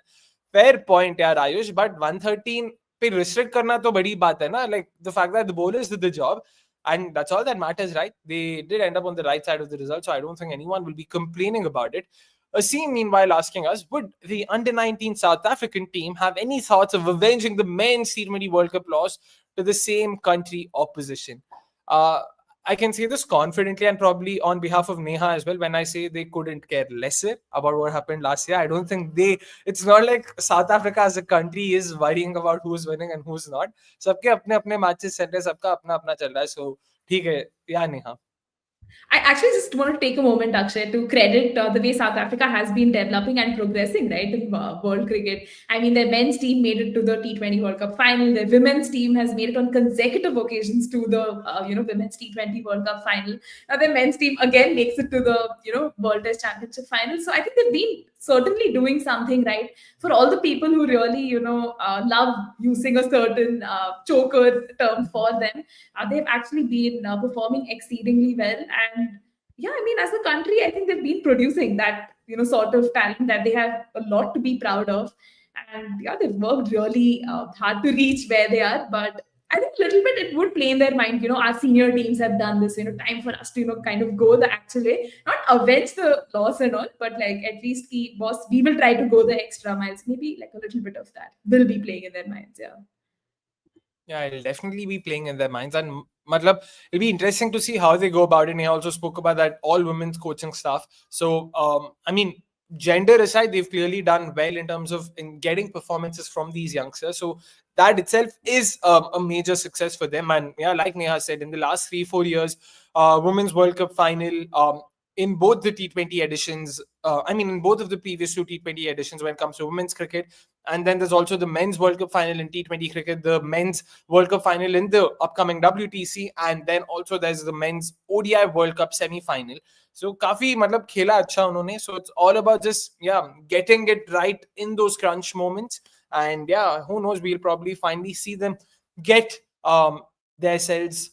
Fair point, यार Ayush. But 113 पे restrict करना तो बड़ी बात है ना. Like the fact that the bowlers did the job. And that's all that matters, right? They did end up on the right side of the result, so I don't think anyone will be complaining about it. Asim, meanwhile, asking us, would the under-19 South African team have any thoughts of avenging the men's T20 World Cup loss to the same country opposition? I can say this confidently and probably on behalf of Neha as well when I say they couldn't care lesser about what happened last year. I don't think it's not like South Africa as a country is worrying about who's winning and who's not. सबके अपने अपने matches चल रहे हैं, सबका अपना अपना चल रहा है. So ठीक है, या Neha. I actually just want to take a moment, Akshay, to credit the way South Africa has been developing and progressing, right, in world cricket. I mean, their men's team made it to the T20 World Cup final. Their women's team has made it on consecutive occasions to the, women's T20 World Cup final. Now, their men's team again makes it to the, World Test Championship final. So I think they've been certainly doing something right for all the people who really, love using a certain choker term for them. They've actually been performing exceedingly well. And yeah, I mean, as a country, I think they've been producing that, sort of talent that they have a lot to be proud of. And yeah, they've worked really hard to reach where they are. But I think a little bit it would play in their mind, our senior teams have done this, time for us to, kind of go the actual way, not avenge the loss and all, but like at least we will try to go the extra miles. Maybe like a little bit of that will be playing in their minds, yeah. Yeah, it'll definitely be playing in their minds. And it'll be interesting to see how they go about it. And he also spoke about that all women's coaching staff. So, gender aside, they've clearly done well in terms of in getting performances from these youngsters. So that itself is a major success for them. And yeah, like Neha said, in the last 3-4 years, Women's World Cup final, in both the T20 editions, in both of the previous two T20 editions when it comes to women's cricket. And then there's also the men's World Cup final in T20 cricket, the men's World Cup final in the upcoming WTC, and then also there's the men's ODI World Cup semi-final. So काफी खेला अच्छा उन्होंने. So it's all about just getting it right in those crunch moments. And yeah, who knows, we'll probably finally see them get themselves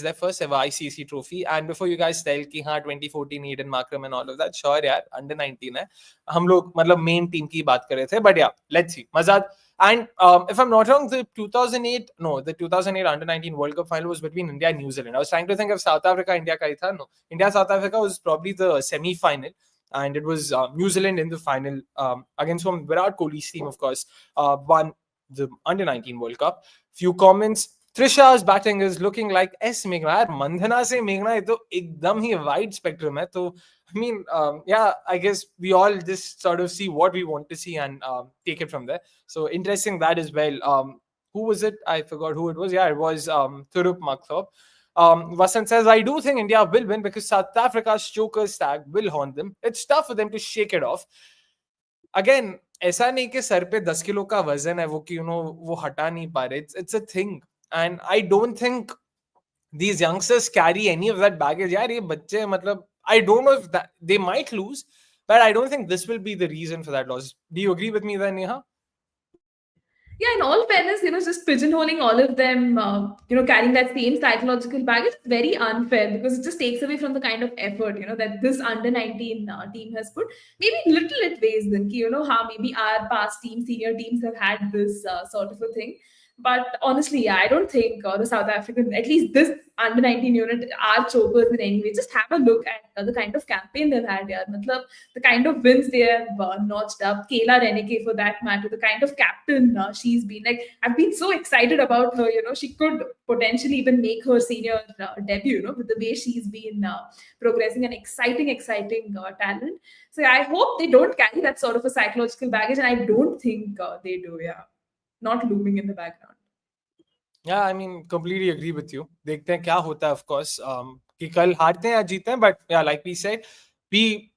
their first ever ICC trophy. And before you guys tell कि हाँ 2014 Eden Markram and all of that, sure यार, under 19 है, हम लोग main team की बात कर रहे थे. But yeah, let's see. Mazad. And if I'm not wrong, the 2008 under 19 World Cup final was between India and New Zealand. I was trying to think of South Africa India ka hi tha. No, India South Africa was probably the semi final, and it was New Zealand in the final against whom Virat Kohli's team, of course, won the under 19 World Cup. Few comments. Trisha's batting is looking like S Meghna. यार मंधना से मेघना ये तो एकदम ही wide spectrum है. तो I guess we all just sort of see what we want to see and take it from there. So interesting that as well. Who was it? I forgot who it was. Yeah, it was Thurup Makthop. Vasant says, I do think India will win because South Africa's choker stag will haunt them. It's tough for them to shake it off. Again, ऐसा नहीं कि sir पे 10 kilo का वजन है वो कि वो हटा नहीं पा रहे. It's a thing. And I don't think these youngsters carry any of that baggage. यार ये बच्चे I don't know if that they might lose, but I don't think this will be the reason for that loss. Do you agree with me there, Neha? Yeah, in all fairness, just pigeonholing all of them, carrying that same psychological baggage is very unfair because it just takes away from the kind of effort, that this under 19 team has put. Maybe little it weighs them, how maybe our past teams, senior teams have had this sort of a thing. But honestly, yeah, I don't think the South African, at least this under 19 unit, are chokers in any way. Just have a look at the kind of campaign they've had here. Matlab, the kind of wins they have notched up. Kayla Reneke, for that matter, the kind of captain she's been. Like, I've been so excited about her. She could potentially even make her senior debut. With the way she's been progressing, an exciting talent. So yeah, I hope they don't carry that sort of a psychological baggage, and I don't think they do. Yeah, not looming in the background. Yeah, I mean, completely agree with you. देखते हैं क्या होता है, of course. कि कल हारते हैं या जीते हैं, but yeah, like we said, we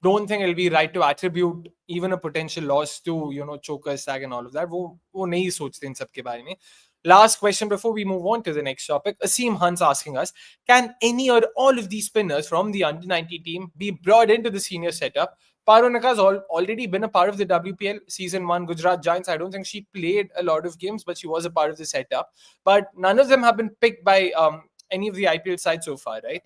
don't think it'll be right to attribute even a potential loss to, choker tag and all of that. वो नहीं सोचते इन सब के बारे में. Last question before we move on to the next topic. Asim Hunt's asking us, can any or all of these spinners from the under 90 team be brought into the senior setup? Parunaka's already been a part of the WPL season 1 Gujarat Giants. I don't think she played a lot of games, but she was a part of the setup. But none of them have been picked by any of the IPL sides so far, right?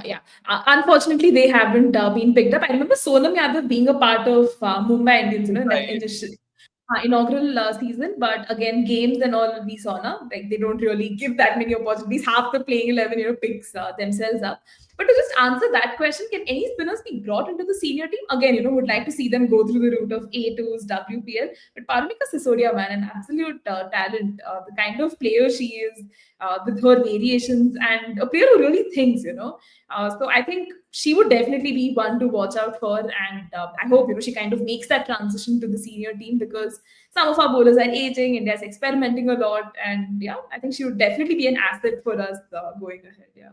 Yeah. Unfortunately, they haven't been picked up. I remember Sonam Yadav being a part of Mumbai Indians, in that Right. inaugural season. But again, games and all we saw now, like they don't really give that many opportunities. Half the playing 11, picks themselves up. But to just answer that question, can any spinners be brought into the senior team? Again, would like to see them go through the route of A2s, WPL. But Parmika Sisodia, man, an absolute talent. The kind of player she is, with her variations, and a player who really thinks, so I think she would definitely be one to watch out for, and I hope she kind of makes that transition to the senior team because some of our bowlers are aging. India's experimenting a lot, and yeah, I think she would definitely be an asset for us going ahead. Yeah.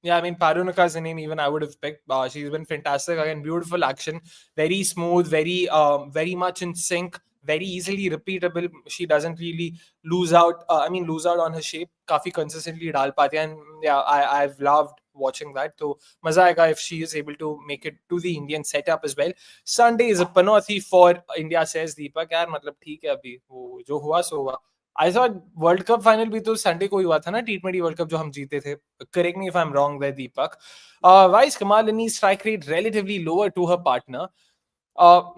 Yeah, I mean, Parunaka's the name even I would have picked. She's been fantastic. Again, beautiful action. Very smooth, very much in sync, very easily repeatable. She doesn't really lose out on her shape. Kafi consistently dal paati hai. And yeah, I've loved watching that. So, maza aega if she is able to make it to the Indian setup as well. Sunday is a panauti for India, says Deepak. यार मतलब ठीक है अभी वो जो हुआ सो हुआ. I thought world cup final भी तो संडे को ही हुआ था ना, T20 वर्ल्ड कप जो हम जीते थे. Correct me if I am wrong there Deepak. Why is Kamalini strike rate relatively lower to her partner?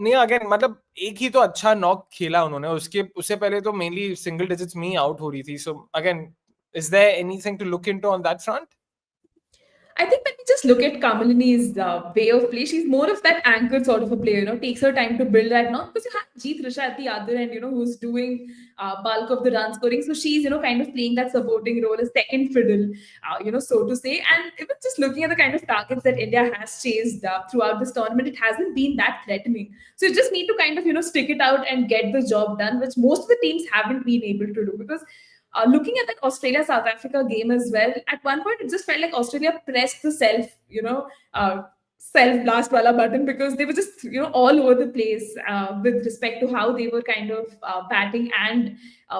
नहीं, अगेन मतलब एक ही तो अच्छा नॉक खेला उन्होंने, उससे पहले तो मेनली सिंगल डिजिट्स में ही आउट हो रही थी. So again, is there anything to look into on that front? I think when we just look at Kamalini's way of play, she's more of that anchored sort of a player, takes her time to build that now because you have Jeet Risha at the other end, who's doing bulk of the run scoring. So she's, kind of playing that supporting role, a second fiddle, so to say. And even just looking at the kind of targets that India has chased throughout this tournament, it hasn't been that threatening. So you just need to kind of, stick it out and get the job done, which most of the teams haven't been able to do because looking at that Australia South Africa game as well, at one point it just felt like Australia pressed the self blast wala button because they were just all over the place with respect to how they were kind of batting and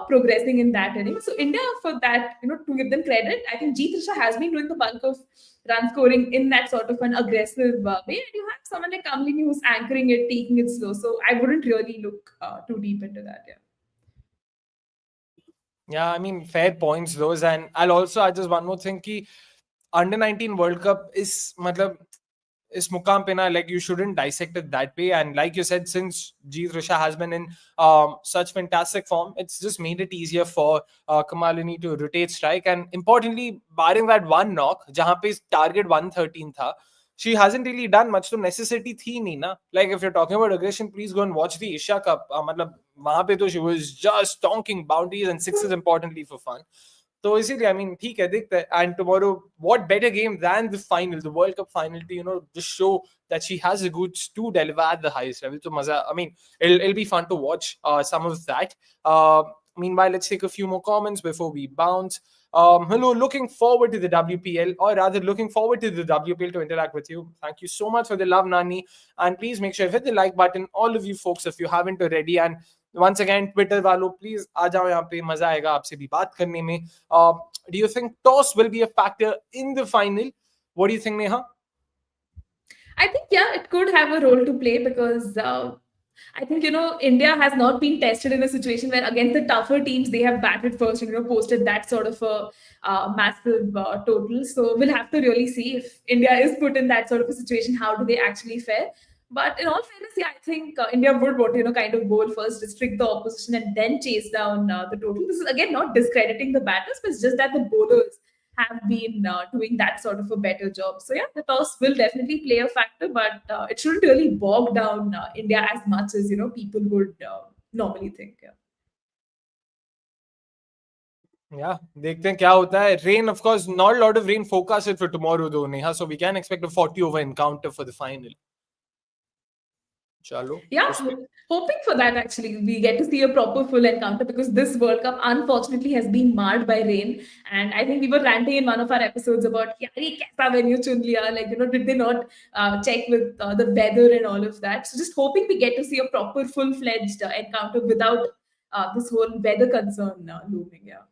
progressing in that inning. So India, for that, to give them credit, I think Jeet Risha has been doing the bulk of run scoring in that sort of an aggressive way. And you have someone like Kamlini who's anchoring it, taking it slow. So I wouldn't really look too deep into that. Yeah. Yeah, I mean, fair points those. And I'll also add just one more thing ki under 19 World Cup is matlab is mukam pe na, like you shouldn't dissect it that way. And like you said, since Jeet Risha has been in such fantastic form, it's just made it easier for Kamalini to rotate strike. And importantly, barring that one knock, jahan pe target 113 tha, she hasn't really done much. To necessity thi nahi na. Like if you're talking about aggression, please go and watch the Asia Cup. Matlab wahan pe to she was just stonking boundaries and sixes importantly for fun. So इसीलिए I mean ठीक है देखते हैं. And tomorrow, what better game than the final, the World Cup final, to just show that she has the goods to deliver at the highest level. So maza, I mean, it'll be fun to watch some of that. Meanwhile, let's take a few more comments before we bounce. Hello, looking forward to the WPL, or rather looking forward to the WPL to interact with you. Thank you so much for the love, Nani. And please make sure you hit the like button, all of you folks, if you haven't already. And once again, Twitter वालों, please आ जाओ यहाँ पे, मजा आएगा आपसे भी बात करने में. Do you think toss will be a factor in the final? What do you think, Neha? I think, yeah, it could have a role to play because I think, India has not been tested in a situation where against the tougher teams, they have batted first and, posted that sort of a massive total. So we'll have to really see if India is put in that sort of a situation, how do they actually fare? But in all fairness, yeah, I think India would want to, kind of bowl first, restrict the opposition, and then chase down the total. This is again not discrediting the batters, but it's just that the bowlers have been doing that sort of a better job. So yeah, the toss will definitely play a factor, but it shouldn't really bog down India as much as people would normally think. Yeah. Yeah, देखते हैं क्या होता है. Rain, of course, not a lot of rain forecasted for tomorrow though, Neha. So we can expect a 40 over encounter for the final. Chalo. Yeah, hoping for that actually. We get to see a proper full encounter because this World Cup unfortunately has been marred by rain. And I think we were ranting in one of our episodes about, "Yaar, kaisa venue chun liya?" Like, did they not check with the weather and all of that? So just hoping we get to see a proper full fledged encounter without this whole weather concern looming. Yeah.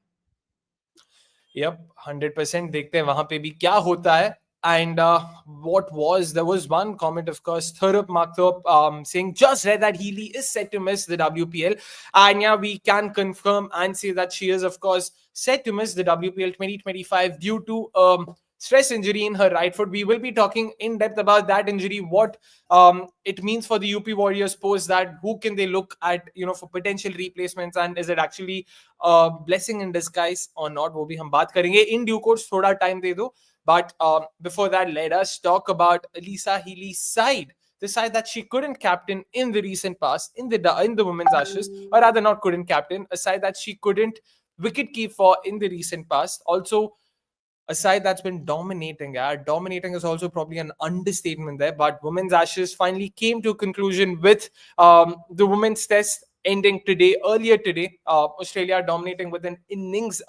Yep, 100%. देखते हैं वहां पे भी क्या होता है. And there was one comment, of course, Thurup Makthup saying, just read that Healy is set to miss the WPL. And yeah, we can confirm and say that she is, of course, set to miss the WPL 2025 due to stress injury in her right foot. We will be talking in depth about that injury, what it means for the UP Warriors post that, who can they look at, for potential replacements, and is it actually a blessing in disguise or not? वो भी हम बात करेंगे in due course. थोड़ा time दे दो. But before that, let us talk about Alyssa Healy's side. The side that she couldn't captain in the recent past, in the women's Ashes, or rather not couldn't captain, a side that she couldn't wicket keep for in the recent past. Also, a side that's been dominating. Yeah, dominating is also probably an understatement there. But women's Ashes finally came to a conclusion with the women's test ending earlier today. Australia dominating with an innings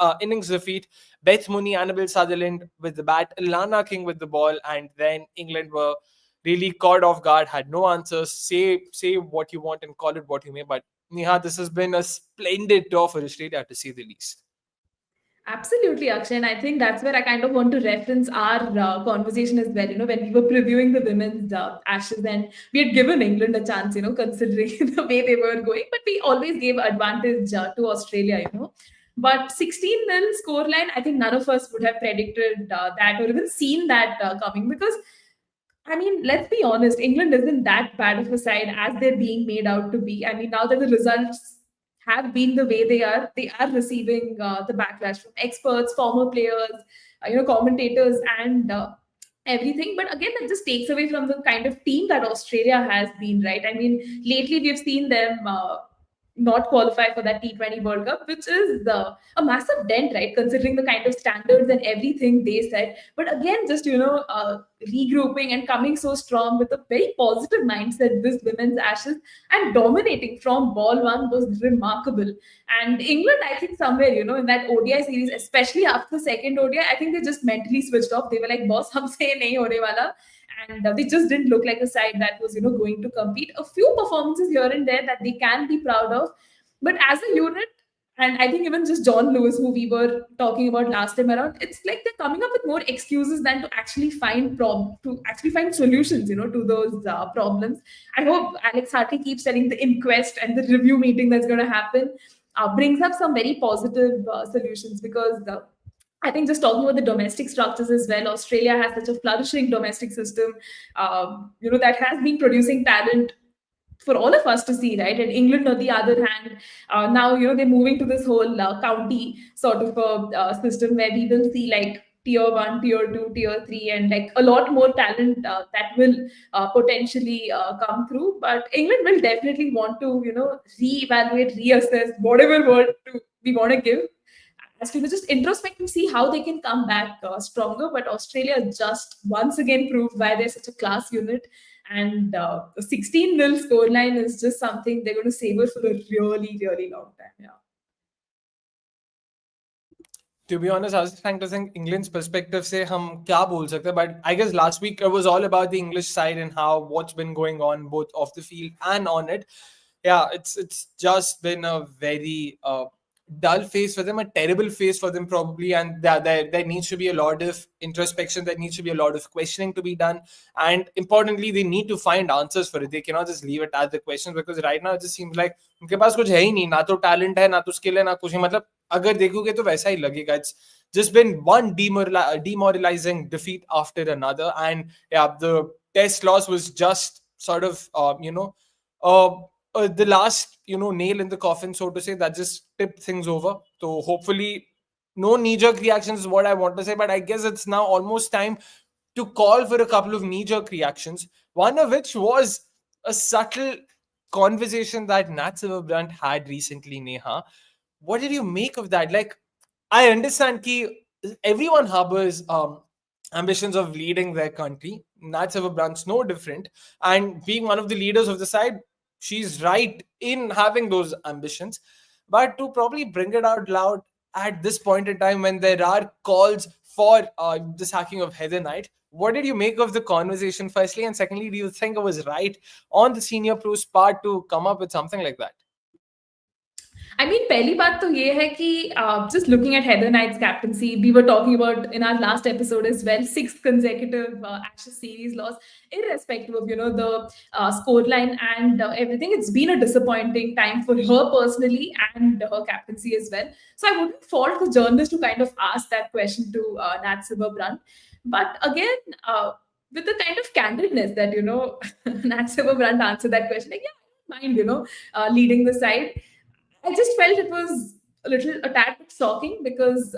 defeat. Beth Mooney, Annabelle Sutherland with the bat, Lana King with the ball, and then England were really caught off guard, had no answers. Say what you want and call it what you may. But Neha, this has been a splendid tour for Australia, to say the least. Absolutely, Akshay. And I think that's where I kind of want to reference our conversation as well. When we were previewing the women's Ashes, and we had given England a chance, considering the way they were going, but we always gave advantage to Australia. But 16-0 scoreline, I think none of us would have predicted that or even seen that coming because I mean, let's be honest, England isn't that bad of a side as they're being made out to be. I mean, now that the results have been the way they are receiving the backlash from experts, former players, commentators, and everything. But again, that just takes away from the kind of team that Australia has been, right? I mean, lately we've seen them not qualify for that T20 World Cup, which is a massive dent, right? Considering the kind of standards and everything they set. But again, just regrouping and coming so strong with a very positive mindset, this women's Ashes and dominating from ball one was remarkable. And England, I think somewhere, in that ODI series, especially after the second ODI, I think they just mentally switched off. They were like, boss, humse nahi hone wala. And they just didn't look like a side that was, going to compete. A few performances here and there that they can be proud of. But as a unit, and I think even just John Lewis, who we were talking about last time around, it's like they're coming up with more excuses than to actually find solutions, to those problems. I hope Alex Hartley keeps telling the inquest and the review meeting that's going to happen brings up some very positive solutions because I think just talking about the domestic structures as well, Australia has such a flourishing domestic system, that has been producing talent for all of us to see, right? And England, on the other hand, now they're moving to this whole county sort of a system where we will see like tier one, tier two, tier three, and like a lot more talent that will potentially come through. But England will definitely want to, reevaluate, reassess whatever word we want to give as to just introspect and see how they can come back stronger. But Australia just once again proved why they're such a class unit. And the 16-0 scoreline is just something they're going to savor for a really, really long time. Yeah. To be honest, I was trying to think England's perspective से हम क्या बोल सकते हैं, but I guess last week it was all about the English side and how what's been going on both off the field and on it. Yeah, it's just been a very dull phase for them, a terrible phase for them probably, and there needs to be a lot of introspection, there needs to be a lot of questioning to be done, and importantly they need to find answers for it. They cannot just leave it at the questions, because right now it just seems like उनके पास कुछ है ही नहीं, ना तो talent है, ना तो skill है, ना कुछ ही, मतलब अगर देखोगे तो वैसा ही लगेगा. It's just been one demoralizing defeat after another, and yeah, the test loss was just sort of uh, the last nail in the coffin, so to say, that just tipped things over. So hopefully no knee-jerk reactions is what I want to say, but I guess it's now almost time to call for a couple of knee-jerk reactions, one of which was a subtle conversation that Nat Silverbrandt had recently. Neha, what did you make of that? Like, I understand ki everyone harbors ambitions of leading their country. Nat Silverbrandt's no different, and being one of the leaders of the side, she's right in having those ambitions. But to probably bring it out loud at this point in time when there are calls for the sacking of Heather Knight, what did you make of the conversation, firstly? And secondly, do you think it was right on the senior pros part to come up with something like that? I mean, पहली बात तो ये है कि just looking at Heather Knight's captaincy, we were talking about in our last episode as well, 6th consecutive Ashes series loss, irrespective of the scoreline and everything. It's been a disappointing time for her personally and her captaincy as well. So I wouldn't fault the journalist to kind of ask that question to Nat Silverbrandt. But again, with the kind of candidness that Nat Silverbrandt answered that question, like, yeah, I don't mind leading the side. I just felt it was a tad bit shocking, because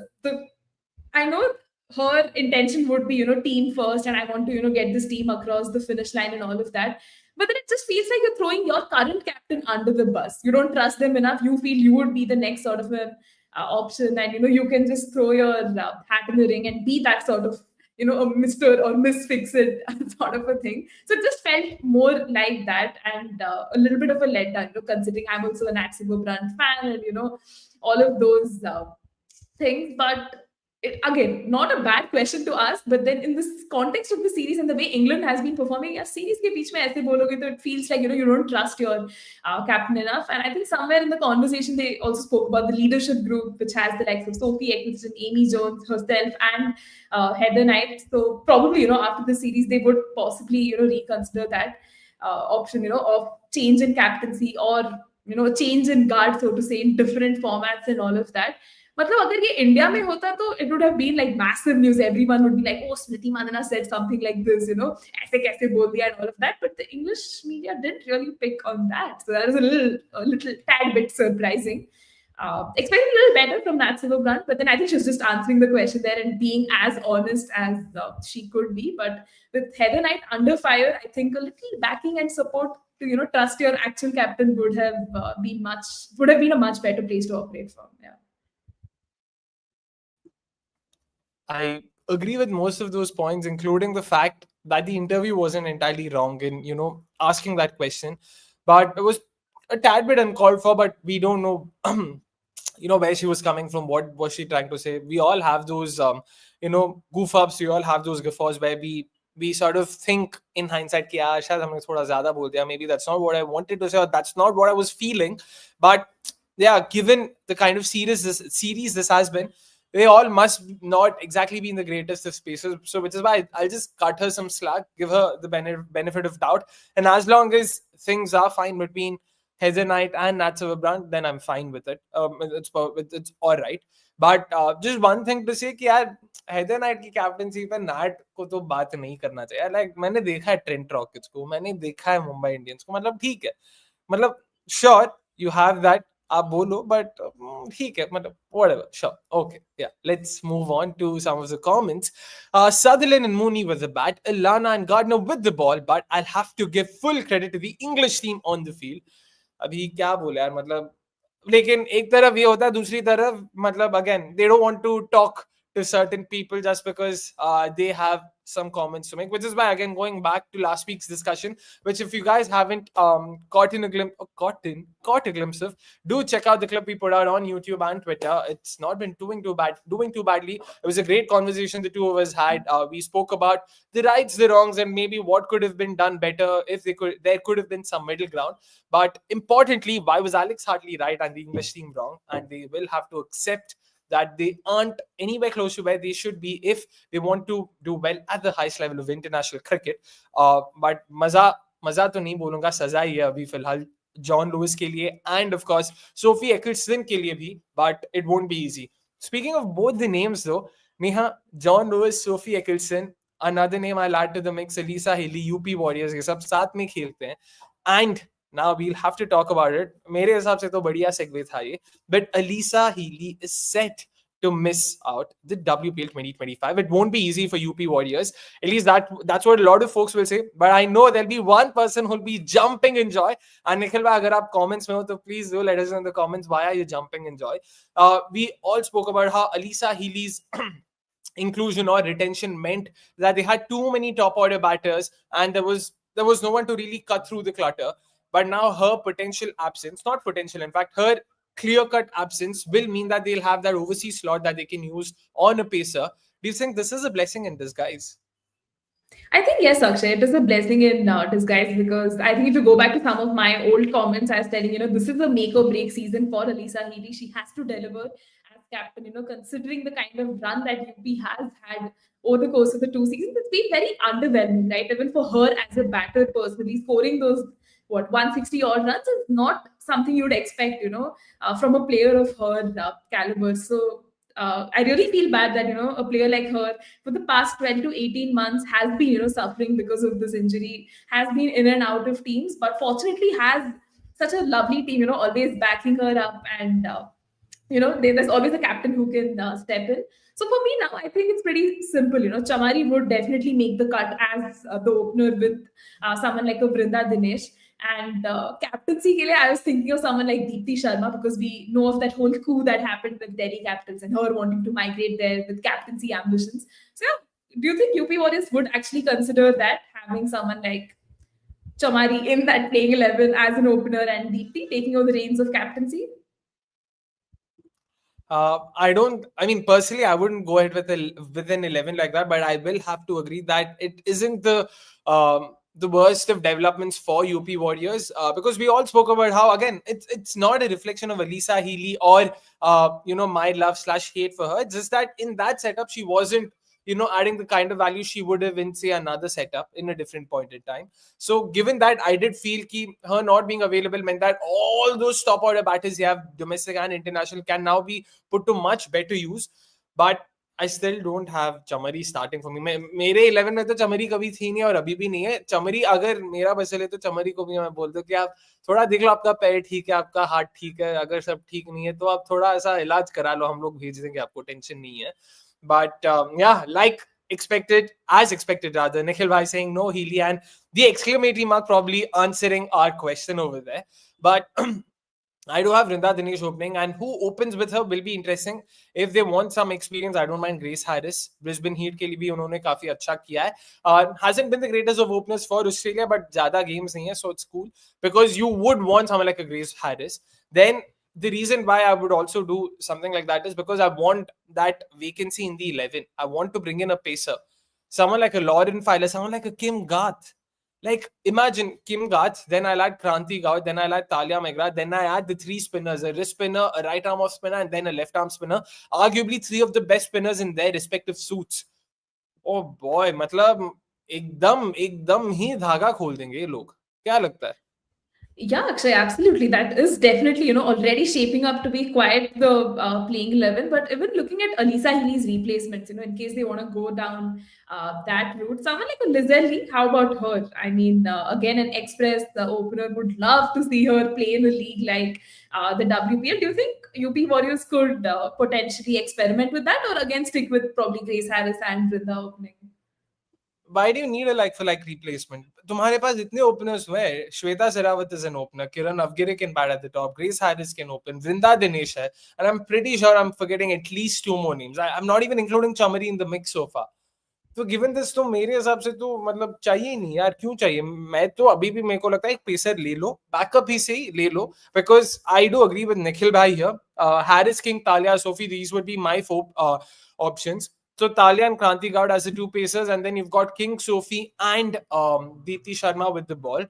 I know her intention would be, team first, and I want to, get this team across the finish line and all of that. But then it just feels like you're throwing your current captain under the bus. You don't trust them enough. You feel you would be the next sort of an option, and you can just throw your hat in the ring and be that sort of a Mr. or Miss Fix It sort of a thing. So it just felt more like that, and a little bit of a letdown, considering I'm also an Nat Silverbrandt fan, and all of those things. But again, not a bad question to ask, but then in this context of the series and the way England has been performing, yeah, series ke beech mein aise bologe to it feels like you don't trust your captain enough. And I think somewhere in the conversation they also spoke about the leadership group, which has the likes of Sophie Eccleston, Amy Jones herself, and Heather Knight. So probably after the series they would possibly reconsider that option of change in captaincy, or change in guard, so to say, in different formats and all of that. मतलब अगर ये India में होता तो it would have been like massive news. Everyone would be like, oh, Smriti Mandana said something like this, ऐसे कैसे बोल दिया and all of that. But the English media didn't really pick on that. So that was a little tad bit surprising. Expecting a little better from Nat Silverbrandt, but then I think she was just answering the question there and being as honest as she could be. But with Heather Knight under fire, I think a little backing and support to trust your actual captain would have been a much better place to operate from. Yeah. I agree with most of those points, including the fact that the interview wasn't entirely wrong in, asking that question. But it was a tad bit uncalled for, but we don't know, where she was coming from, what was she trying to say. We all have those, goof ups, we all have those guffaws where we sort of think in hindsight, maybe that's not what I wanted to say, or that's not what I was feeling. But yeah, given the kind of series this has been, they all must not exactly be in the greatest of spaces. So which is why I'll just cut her some slack, give her the benefit of doubt. And as long as things are fine between Heather Knight and Nat Silverbrandt, then I'm fine with it. It's all right. But just one thing to say कि यार Heather Knight की captaincy पे Nat को तो बात नहीं करना चाहिए. Like मैंने देखा है Trent Rockets को, मैंने देखा है Mumbai Indians को, मतलब ठीक है, मतलब sure you have that, आप बोलो, but ठीक है, मतलब whatever, sure, okay, yeah. Let's move on to some of the comments. Sutherland and Mooney with the bat, Ilana and Gardner with the ball, but I'll have to give full credit to the English team on the field. अभी क्या बोले यार, मतलब लेकिन एक तरफ ये होता है, दूसरी तरफ मतलब again they don't want to talk to certain people just because they have some comments to make, which is why, again, going back to last week's discussion, which if you guys haven't caught a glimpse of, do check out the clip we put out on YouTube and Twitter. It's not been doing too badly. It was a great conversation the two of us had. We spoke about the rights, the wrongs, and maybe what could have been done better if there could have been some middle ground. But importantly, why was Alex Hartley right and the English team wrong? And they will have to accept that they aren't anywhere close to where they should be if they want to do well at the highest level of international cricket. But मजा तो नहीं बोलूंगा, सजा ही है अभी फिलहाल John Lewis के लिए and of course Sophie Ecclestone के लिए भी, but it won't be easy. Speaking of both the names though, Neha, John Lewis, Sophie Ecclestone, another name I'll add to the mix, Alyssa Healy, UP Warriors के सब साथ में खेलते हैं. And now we'll have to talk about it. मेरे हिसाब से तो बढ़िया segue था ये. But Alyssa Healy is set to miss out the WPL 2025. It won't be easy for UP Warriors. At least that's what a lot of folks will say. But I know there'll be one person who'll be jumping in joy. And Nikhil bhai, agar aap comments mein ho, to please do let us know in the comments why are you jumping in joy. We all spoke about how Alyssa Healy's inclusion or retention meant that they had too many top order batters and there was no one to really cut through the clutter. But now her potential absence, not potential, in fact, her clear-cut absence will mean that they'll have that overseas slot that they can use on a pacer. Do you think this is a blessing in disguise? I think yes, Akshay, it is a blessing in disguise, because I think if you go back to some of my old comments, I was telling, this is a make or break season for Alyssa Healy. She has to deliver as captain, considering the kind of run that UP has had over the course of the 2 seasons. It's been very underwhelming, right? Even for her as a batter personally, scoring those 160 odd runs is not something you'd expect, from a player of her caliber. So I really feel bad that a player like her for the past 12 to 18 months has been suffering because of this injury, has been in and out of teams, but fortunately has such a lovely team, always backing her up, and there's always a captain who can step in. So for me now, I think it's pretty simple. Chamari would definitely make the cut as the opener with someone like a Vrinda Dinesh. And captaincy ke liye, I was thinking of someone like Deepti Sharma, because we know of that whole coup that happened with Delhi Capitals and her wanting to migrate there with captaincy ambitions. So do you think UP Warriors would actually consider that, having someone like Chamari in that playing 11 as an opener and Deepti taking over the reins of captaincy? Personally, I wouldn't go ahead with an 11 like that, but I will have to agree that it isn't the worst of developments for UP Warriors, because we all spoke about how, again, it's not a reflection of Alyssa Healy or my love/hate for her. It's just that in that setup she wasn't adding the kind of value she would have in, say, another setup in a different point in time. So given that, I did feel her not being available meant that all those top order batters you have, domestic and international, can now be put to much better use. But I still don't have Chamari starting for me. मेरे 11 में तो चमरी कभी थी नहीं और अभी भी नहीं है. चमरी अगर मेरा बचले तो चमरी को भी मैं बोल दूं कि आप थोड़ा देख लो, आपका पैर ठीक है, आपका हाथ ठीक है, अगर सब ठीक नहीं है तो आप थोड़ा ऐसा इलाज करा लो, हम लोग भेज देंगे, आपको टेंशन नहीं है. But like as expected rather, Nikhil bhai saying no Healy and the exclamatory mark probably answering our question over there. But I do have Vrinda Dinesh opening, and who opens with her will be interesting. If they want some experience, I don't mind Grace Harris. Brisbane Heat के लिए भी उन्होंने काफी अच्छा किया है. Hasn't been the greatest of openers for Australia, but ज़्यादा games नहीं है, so it's cool, because you would want someone like a Grace Harris. Then the reason why I would also do something like that is because I want that vacancy in the 11. I want to bring in a pacer, someone like a Lauren Filer, someone like a Kim Garth. Like, imagine Kim Garth, then I'll add Kranti Gaur, then I'll add Talia Megra, then I add the 3 spinners, a wrist spinner, a right arm off spinner, and then a left arm spinner. Arguably 3 of the best spinners in their respective suits. Oh boy, मतलब एकदम ही धागा खोल देंगे ये लोग. क्या लगता है? Yeah, Akshay, absolutely. That is definitely, already shaping up to be quite the playing 11. But even looking at Alyssa Healy's replacements, in case they want to go down that route, someone like a Lizelle Lee, how about her? I mean, again, an Express, the opener, would love to see her play in a league like the WPL. Do you think UP Warriors could potentially experiment with that, or again stick with probably Grace Harris and Vrinda opening? Why do you need a like-for-like replacement? तुम्हारे पास इतने openers हुए. Shweta Sehrawat is an opener. Kiran Avgire can bat at the top. Grace Harris can open. Vrinda Dinesh hai. And I'm pretty sure I'm forgetting at least 2 more names. I'm not even including Chamari in the mix so far. तो given this तो मेरे हिसाब से तो मतलब चाहिए ही नहीं यार, क्यों चाहिए? मैं तो अभी भी मेरे को लगता है एक पेसर ले लो, बैकअप ही से ही ले लो, because I do agree with Nikhil bhai here. Harris, King, Talia, Sophie, these would be my four options. So Talia and Kranti Gowd as the two pacers, and then you've got King, Sophie, and Deepti Sharma with the ball.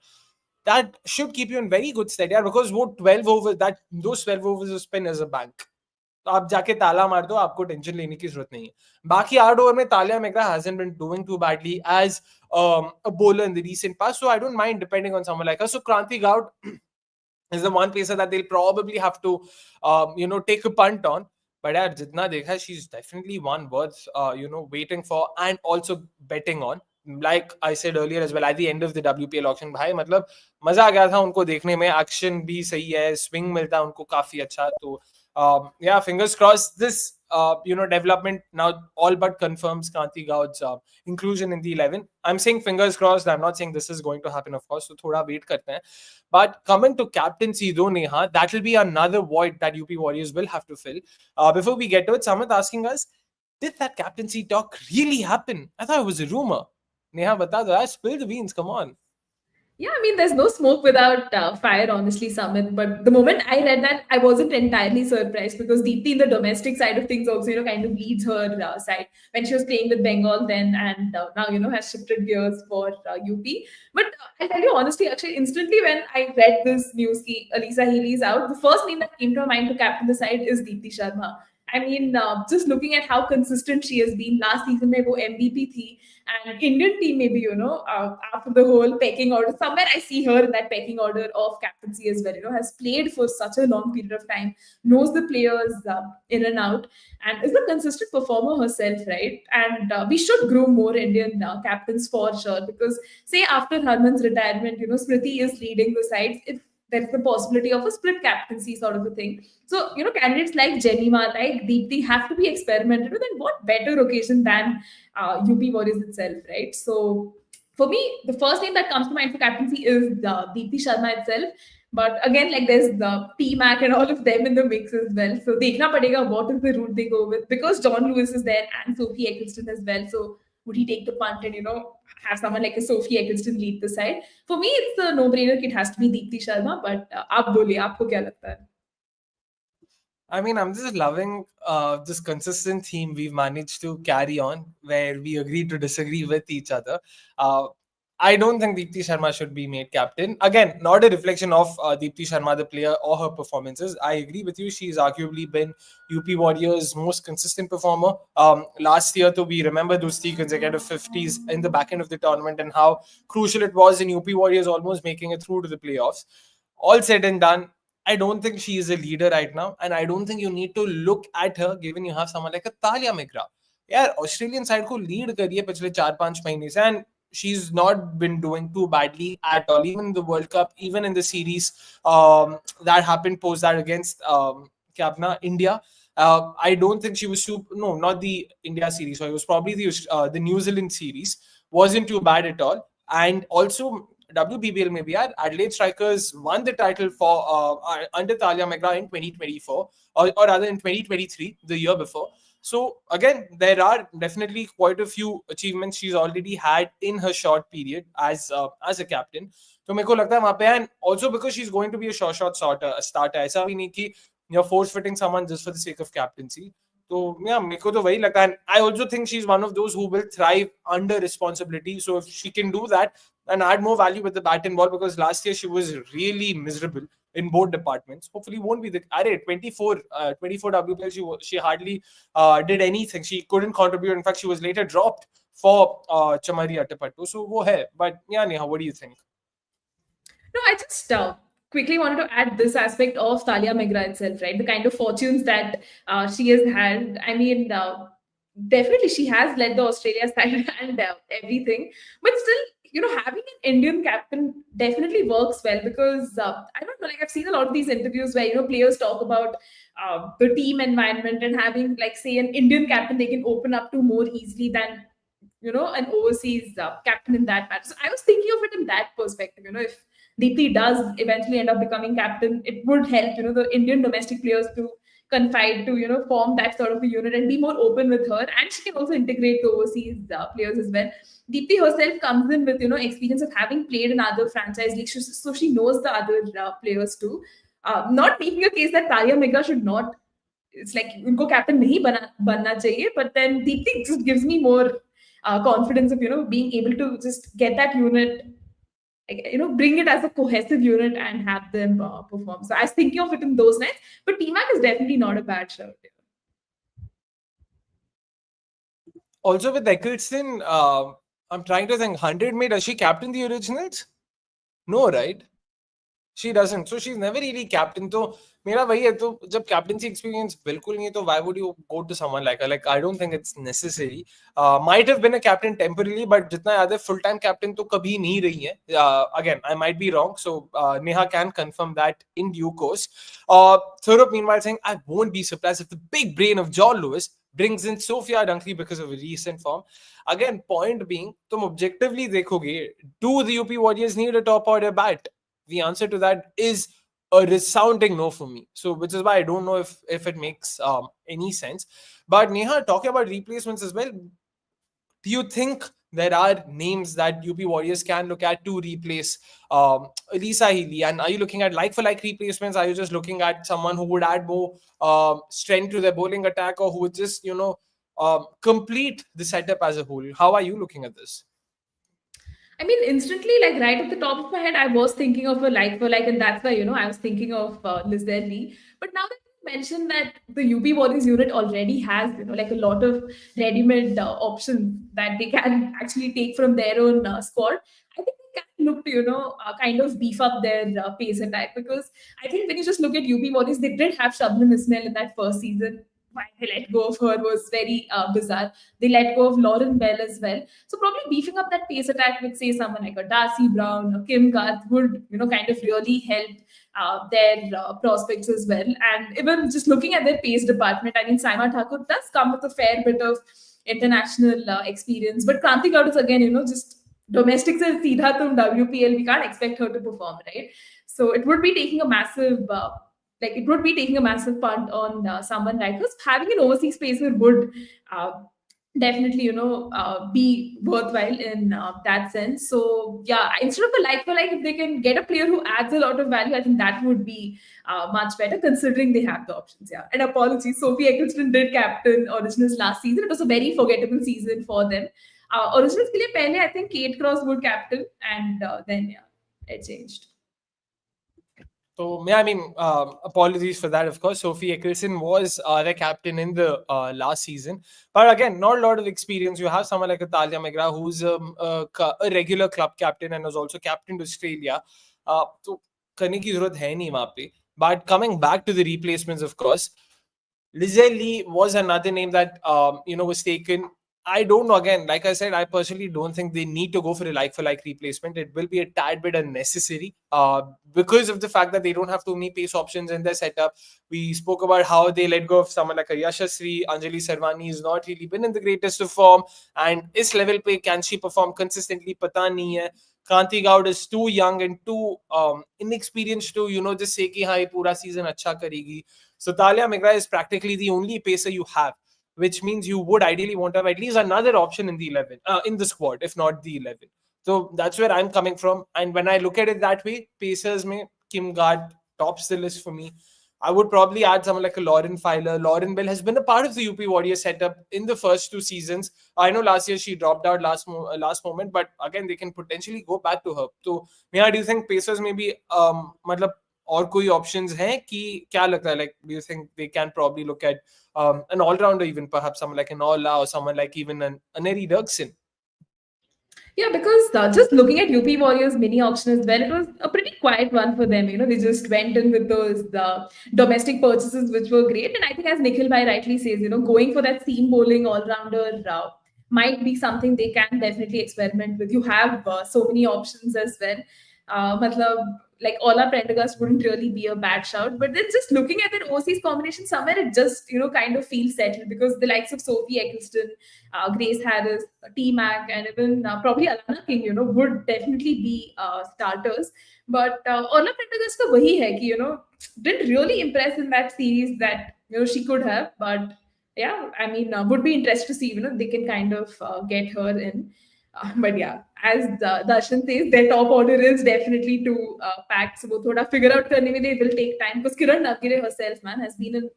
That should keep you in very good stead, yeah, because वो 12 overs, that those 12 overs of spin is a bank. तो आप जाके ताला मार दो, आपको tension लेने की जरूरत नहीं है. बाकी 8 ओवर में तालिया McGrath hasn't been doing too badly as a bowler in the recent past, so I don't mind depending on someone like her. So Kranti Gowd is the one pacer that they'll probably have to, take a punt on. But यार जितना देखा, she's definitely one worth, waiting for and also betting on. Like I said earlier as well, at the end of the WPL auction, भाई मतलब मजा आ गया था उनको देखने में. एक्शन भी सही है, स्विंग मिलता है उनको काफी अच्छा. तो yeah, fingers crossed. This development now all but confirms Kanti Gaud's inclusion in the 11. I'm saying fingers crossed. I'm not saying this is going to happen, of course. So thoda wait karte hain. But coming to captaincy though, Neha, that will be another void that UP Warriors will have to fill. Before we get to it, Samit asking us, did that captaincy talk really happen? I thought it was a rumor. Neha, bata do, spill the beans. Come on. Yeah, I mean, there's no smoke without fire, honestly, Samit. But the moment I read that, I wasn't entirely surprised because Deepti, in the domestic side of things, also, kind of leads her side when she was playing with Bengal then, and now, has shifted gears for UP. But I'll tell you honestly, actually, instantly when I read this news, ki Alyssa Healy is out, the first name that came to my mind to captain the side is Deepti Sharma. I mean, just looking at how consistent she has been last season, mein wo MVP thi, and Indian team maybe after the whole pecking order, somewhere I see her in that pecking order of captaincy as well. Has played for such a long period of time, knows the players in and out, and is a consistent performer herself, right? And we should groom more Indian captains for sure, because say after Harman's retirement, Smriti is leading the sides. If there's the possibility of a split captaincy sort of a thing. So, candidates like Jemima, like Deepti have to be experimented with, and what better occasion than UP Warriors itself, right? So, for me, the first name that comes to mind for captaincy is Deepti Sharma itself. But again, like there's the P Mac and all of them in the mix as well. So, dekhna padega what is the route they go with, because John Lewis is there and Sophie Eccleston as well. So, would he take the punt and have someone like a Sophie Eccleston lead the side? For me, it's a no-brainer. It has to be Deepti Sharma. But आप बोलिए, आपको क्या लगता है? I mean, I'm just loving this consistent theme we've managed to carry on, where we agree to disagree with each other. I don't think Deepti Sharma should be made captain. Again, not a reflection of Deepti Sharma, the player, or her performances. I agree with you. She's arguably been UP Warriors' most consistent performer. Last year, though, we remember those 3 consecutive 50s in the back end of the tournament and how crucial it was in UP Warriors almost making it through to the playoffs. All said and done, I don't think she is a leader right now, and I don't think you need to look at her given you have someone like a Talia Migra. Yeah, Australian side को lead करी है पिछले 4-5 महीने से, and she's not been doing too badly at all. Even in the World Cup, even in the series that happened post that against क्या अपना India. I don't think she was no, not the India series. So it was probably the New Zealand series. Wasn't too bad at all, and also WPBL maybe Adelaide Strikers won the title for under Talia Megra in 2024 or rather in 2023, the year before. So again, there are definitely quite a few achievements she's already had in her short period as a captain. So मेरे को लगता है वहाँ पे, and also because she's going to be a short starter. ऐसा भी नहीं कि you're force fitting someone just for the sake of captaincy. So yeah, मेरे को तो वही लगता है. I also think she's one of those who will thrive under responsibility. So if she can do that and add more value with the bat and ball, because last year she was really miserable in both departments. Hopefully won't be the 24 WPL she hardly did anything. She couldn't contribute. In fact, she was later dropped for Chamari Attapattu. So wo hai. But yeah, Neha, what do you think? No, I just quickly wanted to add this aspect of Talia Megra itself, right? The kind of fortunes that she has had. I mean, definitely she has led the Australia side and everything, but still, having an Indian captain definitely works well, because I don't know, like I've seen a lot of these interviews where players talk about the team environment, and having, like, say, an Indian captain they can open up to more easily than an overseas captain in that match. So I was thinking of it in that perspective. If Deepti does eventually end up becoming captain, it would help, the Indian domestic players to confide to, form that sort of a unit and be more open with her. And she can also integrate the overseas players as well. Deepti herself comes in with, experience of having played in other franchise leagues, so she knows the other players too. Not making a case that Talia Mega should not, it's like उनको captain नहीं बनना चाहिए, but then Deepti just gives me more confidence of being able to just get that unit, bring it as a cohesive unit and have them perform. So I was thinking of it in those nights, but T-Mac is definitely not a bad shout. Also with Eccleston, I'm trying to think, 100 made, does she captain the originals? No, right? She doesn't. So she's never really captain. So मेरा वही है, तो जब captaincy experience बिल्कुल नहीं है, तो why would you go to someone like her? Like, I don't think it's necessary. Might have been a captain temporarily, but जितना याद है full time captain तो कभी नहीं रही है. Again, I might be wrong, so Neha can confirm that in due course. Thorup meanwhile saying, I won't be surprised if the big brain of John Lewis brings in Sophia Dunkley because of a recent form. Again, point being, तुम objectively देखोगे, do the UP Warriors need a top order bat? The answer to that is a resounding no for me. So, which is why I don't know if it makes any sense. But Neha, talking about replacements as well, do you think there are names that UP Warriors can look at to replace Alyssa Healy? And are you looking at like-for-like replacements? Are you just looking at someone who would add more strength to their bowling attack, or who would just, complete the setup as a whole? How are you looking at this? I mean, instantly, like right at the top of my head, I was thinking of a like for like, and that's why, I was thinking of Lizelle Lee. But now that you mentioned that the UP Warriors unit already has, like a lot of ready-made options that they can actually take from their own squad, I think they can look to, kind of beef up their pace attack. Because I think when you just look at UP Warriors, they did have Shabnam Ismail in that first season. Why they let go of her was very bizarre. They let go of Lauren Bell as well. So probably beefing up that pace attack with, say, someone like a Darcy Brown or Kim Garth would, kind of really help their prospects as well. And even just looking at their pace department, I mean, Saima Thakur does come with a fair bit of international experience. But Kranti Gaud is again, just domestic se seedha tum WPL. We can't expect her to perform, right? So it would be taking a massive punt on someone like us. Having an overseas spacer would definitely, be worthwhile in that sense. So yeah, instead of a like for like, if they can get a player who adds a lot of value, I think that would be much better, considering they have the options. Yeah, and apologies, Sophie Eccleston did captain Originals last season. It was a very forgettable season for them. Originals ke liye pehle, I think Kate Cross would captain, and then it changed. So, yeah, I mean, apologies for that, of course. Sophie Eccleston was the captain in the last season. But again, not a lot of experience. You have someone like Talia Megra, who's a regular club captain and was also captained Australia. So, करने की जरूरत है नहीं वहाँ पे. But coming back to the replacements, of course, Lizelle Lee was another name that, was taken. I don't know. Again, like I said, I personally don't think they need to go for a like-for-like replacement. It will be a tad bit unnecessary because of the fact that they don't have too many pace options in their setup. We spoke about how they let go of someone like a Yashasri. Anjali Sarvani has not really been in the greatest of form. And is level pe, can she perform consistently? Pata nahi hai. Kranti Gaud is too young and too inexperienced to, just say ki haan, ye pura season acha karegi. So Talia Megra is practically the only pacer you have, which means you would ideally want to have at least another option in the 11, in the squad, if not the 11. So that's where I'm coming from. And when I look at it that way, pacers mein Kim Garth tops the list for me. I would probably add someone like a Lauren Filer. Lauren Bell has been a part of the UP Warriors setup in the first 2 seasons. I know last year she dropped out last moment, but again, they can potentially go back to her. So, Neha, do you think pacers maybe, और कोई options हैं कि क्या लगता है? Like, do you think they can probably look at an all-rounder, even perhaps someone like an Ola or someone like even an Eddie Dirksen? Yeah, because just looking at UP Warriors mini auction as well, it was a pretty quiet one for them. They just went in with those domestic purchases, which were great. And I think, as Nikhil Bhai rightly says, going for that seam bowling all-rounder might be something they can definitely experiment with. You have so many options as well. like Ola Prendergast wouldn't really be a bad shout. But then just looking at that overseas combination, somewhere it just, kind of feels settled, because the likes of Sophie Eccleston, Grace Harris, T Mac, and even probably Alana King, would definitely be starters. But Ola Prendergast ka wahi hai ki, didn't really impress in that series that, she could have. But yeah, I mean, would be interested to see, they can kind of get her in. But yeah, as Darshan says, their top order is definitely too packed. So वो थोड़ा figure out करने में they will take time, because Kiran Navgire herself, man, has been in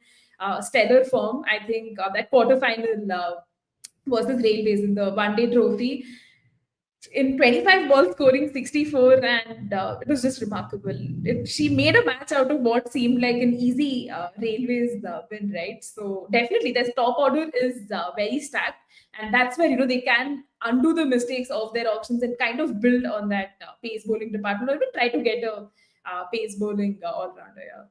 stellar form. I think that quarterfinal versus Railways in the one day trophy, in 25 balls scoring 64, and it was just remarkable. She made a match out of what seemed like an easy Railways win, right? So definitely their top order is very stacked, and that's where they can undo the mistakes of their options and kind of build on that pace bowling department, or even try to get a pace bowling all-rounder. Yeah.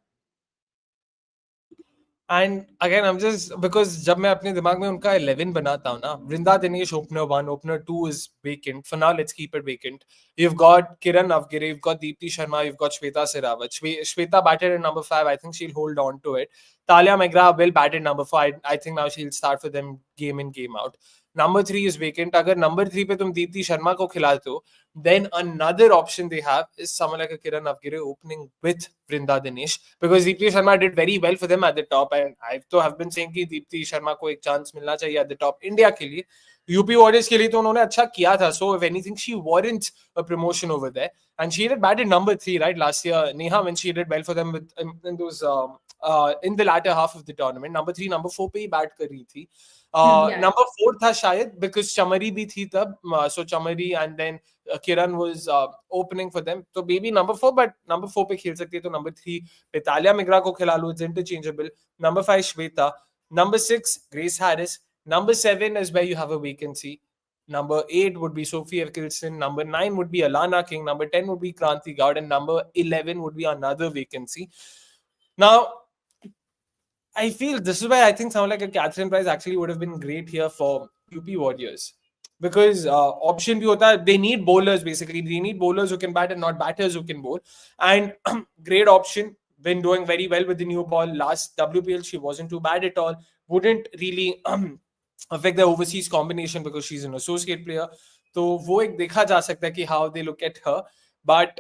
And again, I'm just, because जब मैं अपने दिमाग में उनका 11 बनाता हूँ ना, Vrinda Dinesh opener 1, opener 2 is vacant. For now, let's keep it vacant. You've got Kiran Navgire, you've got Deepti Sharma, you've got Shweta Sehrawat. Shweta batted at number 5. I think she'll hold on to it. Talia Megra will bat at number 4. I think now she'll start for them game in, game out. Number 3 is vacant. अगर number 3 पे तुम Deepti Sharma को खिलाते हो, then another option they have is someone like a Kiran Navgire opening with Vrinda Dinesh, because Deepti Sharma did very well for them at the top, and have been saying कि Deepti Sharma को एक chance मिलना चाहिए at the top. India के लिए, UP Warriors के लिए तो उन्होंने अच्छा किया था, so if anything she warrants a promotion over there, and she had batted number 3 right last year, Neha, when she did well for them in those in the latter half of the tournament. Number 3 number 4 पे ही bat कर रही थी. Yeah. Number 4 था शायद, because Chamari bhi thi tab, so Chamari and then Kiran was opening for them. So maybe number 4, but number 4 पे खेल सकती है, तो number 3 पे Talia Migra को खिला लो, it's interchangeable. Number 5 Shweta, number 6 Grace Harris, number 7 is where you have a vacancy. Number 8 would be Sophie Eccleston, number 9 would be Alana King, number 10 would be Kranti Gaud, and number 11 would be another vacancy. Now, I feel this is why I think someone like a Catherine Price actually would have been great here for UP Warriors, because option bhi hota hai, they need bowlers basically. They need bowlers who can bat and not batters who can bowl. And great option, been doing very well with the new ball. Last WPL she wasn't too bad at all. Wouldn't really affect the overseas combination because she's an associate player. So वो एक देखा जा सकता है कि how they look at her. But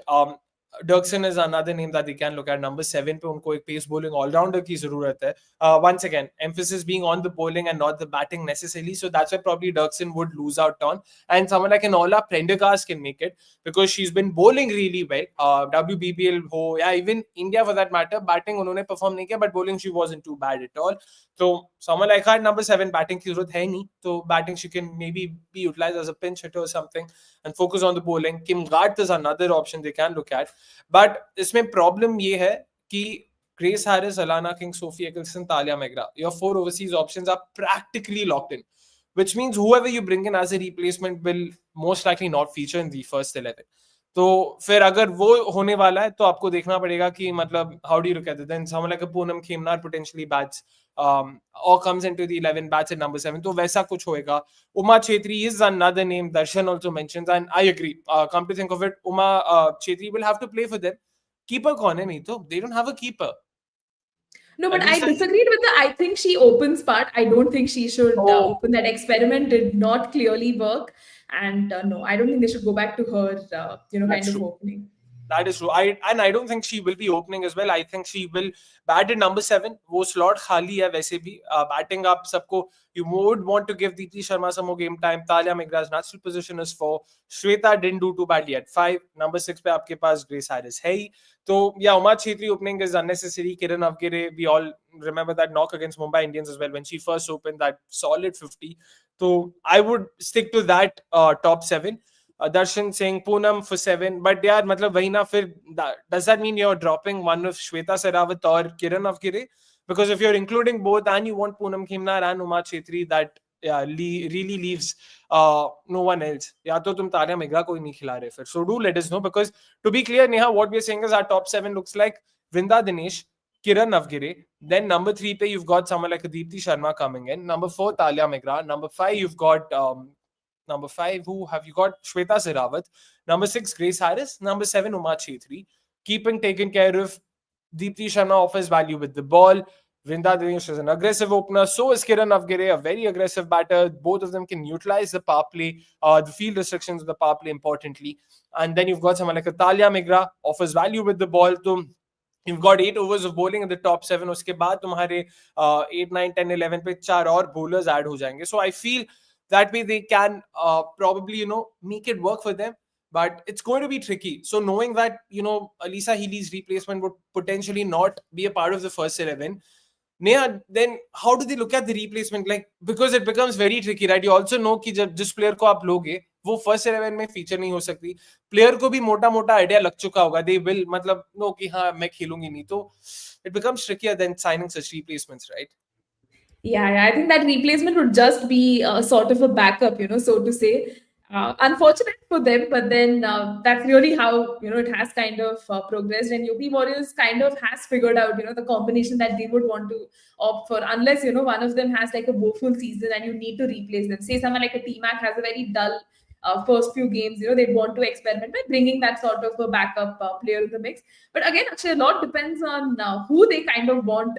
Dirksen is another name that they can look at. Number 7 पे उनको एक pace bowling all-rounder की ज़रूरत है. Once again, emphasis being on the bowling and not the batting necessarily. So that's why probably Dirksen would lose out on. And someone like an Ola Prendergast can make it, because she's been bowling really well. WPL ho, yeah, even India for that matter, batting उन्होंने perform नहीं किया, but bowling she wasn't too bad at all. So someone like her, number 7, batting की ज़रूरत है नहीं. So batting she can maybe be utilized as a pinch hitter or something and focus on the bowling. Kim Gart is another option they can look at. But इसमें problem ये है कि Grace Harris, Alana King, Sophie Eccleston, Talia Megra, your 4 overseas options are practically locked in, which means whoever you bring in as a replacement will most likely not feature in the first 11. तो फिर अगर वो होने वाला है तो आपको देखना पड़ेगा कि मतलब how do you look at it? Then someone like a Poonam Khemnar potentially bats or comes into the 11, bats at number 7. तो वैसा कुछ होएगा. Uma Chetri is another name Darshan also mentions, and I agree. Come to think of it, Uma Chetri will have to play for them. Keeper कौन है? नहीं तो they don't have a keeper. No, but I disagreed with the I think she opens part. I don't think she should open. That experiment did not clearly work. And no, I don't think they should go back to her, kind of opening. That is true. I don't think she will be opening as well. I think she will bat at number 7. वो slot खाली है वैसे भी. Batting up सबको, you would want to give Deepti Sharma some more game time. Talia Megra's natural position is 4. Shweta didn't do too badly at 5. Number 6 पे आपके पास Grace Harris है ही. So yeah, Uma Chetri opening is unnecessary. Kiran Navgire, we all remember that knock against Mumbai Indians as well when she first opened, that solid 50. So I would stick to that top 7. Darshan saying Poonam for 7, but yeah, matlab wahi na, fir, does that mean you're dropping one of Shweta Sehrawat or Kiran Navgire? Because if you're including both and you want Poonam Khemnar and Uma Chetri, that really leaves no one else. Ya to tum Talia Megra ko hi nahi khila rahe fir. So do let us know, because to be clear, Neha, what we're saying is our top 7 looks like Vrinda Dinesh, Kiran Navgire. Then number 3 pe you've got someone like Deepti Sharma coming in. Number 4, Talia Megra. Number 5, you've got Number 5, who have you got? Shweta Sehrawat. Number 6, Grace Harris. Number 7, Uma Chetri. keeping taken care of. Deepti Sharma offers value with the ball. Vrinda Dinesh is an aggressive opener. So is Kiran Avgire, a very aggressive batter. Both of them can utilize the power play, the field restrictions of the power play importantly. And then you've got someone like a Talia Migra, offers value with the ball. So you've got 8 overs of bowling in the top 7. उसके बाद तुम्हारे 8, 9, 10, 11 पे 4 और bowlers add हो जाएंगे. So I feel that way they can probably, make it work for them. But it's going to be tricky. So knowing that, Alyssa Healy's replacement would potentially not be a part of the first 11, Neha, then how do they look at the replacement? Like, because it becomes very tricky, right? You also know कि जब जिस player को आप लोगे वो first 11 में feature नहीं हो सकती. प्लेयर को भी मोटा मोटा आइडिया लग चुका होगा. They will मतलब नो कि हाँ मैं खेलूंगी नहीं. तो it becomes trickier than signing such replacements, right? Yeah, I think that replacement would just be sort of a backup, so to say. Unfortunate for them, but then that's really how it has kind of progressed, and UP Warriors kind of has figured out the combination that they would want to opt for, unless one of them has like a woeful season and you need to replace them. Say someone like a T-Mac has a very dull first few games, they'd want to experiment by bringing that sort of a backup player in the mix. But again, actually, a lot depends on who they kind of want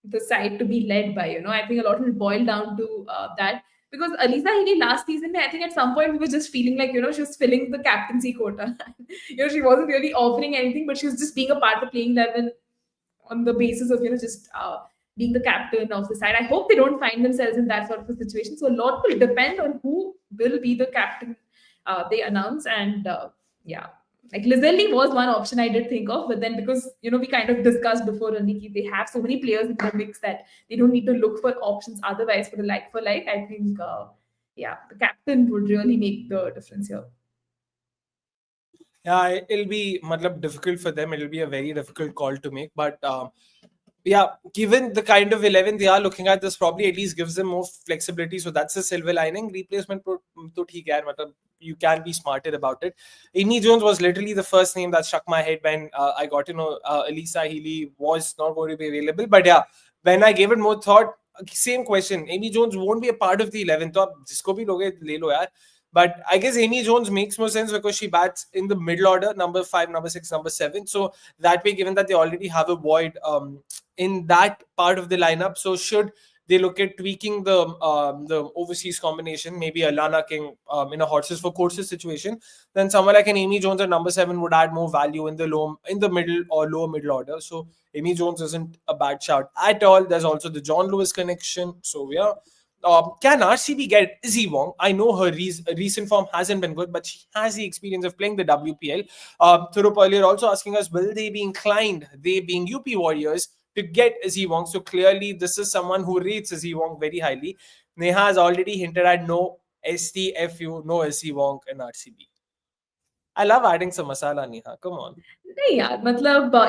the side to be led by. I think a lot will boil down to that. Because Alyssa Healy last season, I think at some point we were just feeling like, she was filling the captaincy quota. She wasn't really offering anything, but she was just being a part of the playing 11 on the basis of, just being the captain of the side. I hope they don't find themselves in that sort of a situation. So a lot will depend on who will be the captain they announce. And yeah, like Lizelle was one option I did think of, but then because we kind of discussed before, Nikki, they have so many players in the mix that they don't need to look for options otherwise for the like for like. I think yeah, the captain would really make the difference here. Yeah, it'll be difficult for them. It'll be a very difficult call to make. But yeah, given the kind of 11 they are looking at, this probably at least gives them more flexibility. So that's the silver lining. Replacement to theek hai, you can be smarter about it. Amy Jones was literally the first name that struck my head when I got to know Alyssa Healy was not going to be available. But yeah, when I gave it more thought, same question. Amy Jones won't be a part of the 11. So jisko bhi loge, le lo yaar. But I guess Amy Jones makes more sense because she bats in the middle order, number 5, number 6, number 7. So that way, given that they already have a void in that part of the lineup, so should they look at tweaking the overseas combination, maybe Alana King in a horses for courses situation, then someone like an Amy Jones at number 7 would add more value in the middle or lower middle order. So Amy Jones isn't a bad shout at all. There's also the John Lewis connection. So yeah. Can RCB get Izzy Wong? I know her recent form hasn't been good, but she has the experience of playing the WPL. Thurup earlier also asking us, will they be inclined, they being UP Warriors, to get Izzy Wong? So clearly, this is someone who rates Izzy Wong very highly. Neha has already hinted at no STFU, no Izzy Wong in RCB. I love adding some masala, Neha. Come on. Yeah,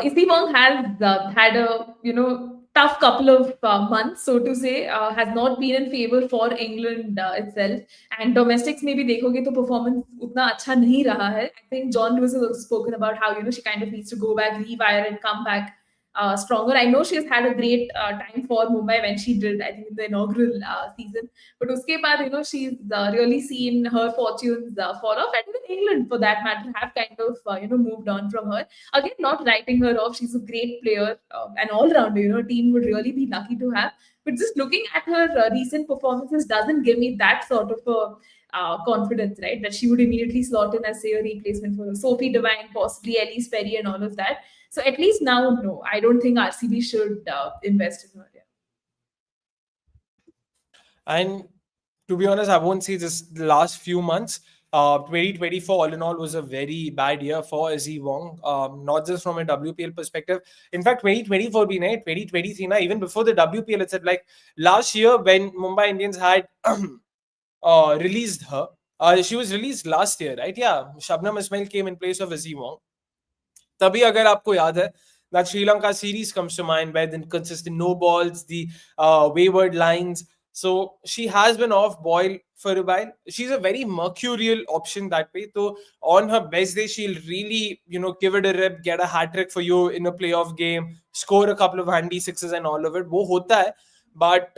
Izzy Wong has had a tough couple of months, so to say, has not been in favor for England itself. And domestics में भी देखोगे तो performance उतना अच्छा नहीं रहा है. I think John Lewis has also spoken about how she kind of needs to go back, rewire, and come back stronger. I know she has had a great time for Mumbai when she did, I think, in the inaugural season. But uske baad, she's really seen her fortunes fall off, and even England, for that matter, have kind of moved on from her. Again, not writing her off. She's a great player, an all-rounder. A team would really be lucky to have. But just looking at her recent performances doesn't give me that sort of a confidence, right? That she would immediately slot in as, say, a replacement for Sophie Devine, possibly Ellyse Perry, and all of that. So at least now, no, I don't think RCB should invest in her. Yeah. And to be honest, I won't say just the last few months. 2024 all in all was a very bad year for Izzy Wong, not just from a WPL perspective. In fact, 2024 been 2023 na, even before the WPL itself, like last year when Mumbai Indians had released her, she was released last year, right? Yeah, Shabnam Ismail came in place of Izzy Wong. तभी अगर आपको याद है that Sri Lanka series comes to mind, where the inconsistent no balls, the wayward lines. So she has been off boil for a while. She's a very mercurial option that way. So on her best day, she'll really, give it a rip, get a hat trick for you in a playoff game, score a couple of handy sixes and all of it. वो होता है, but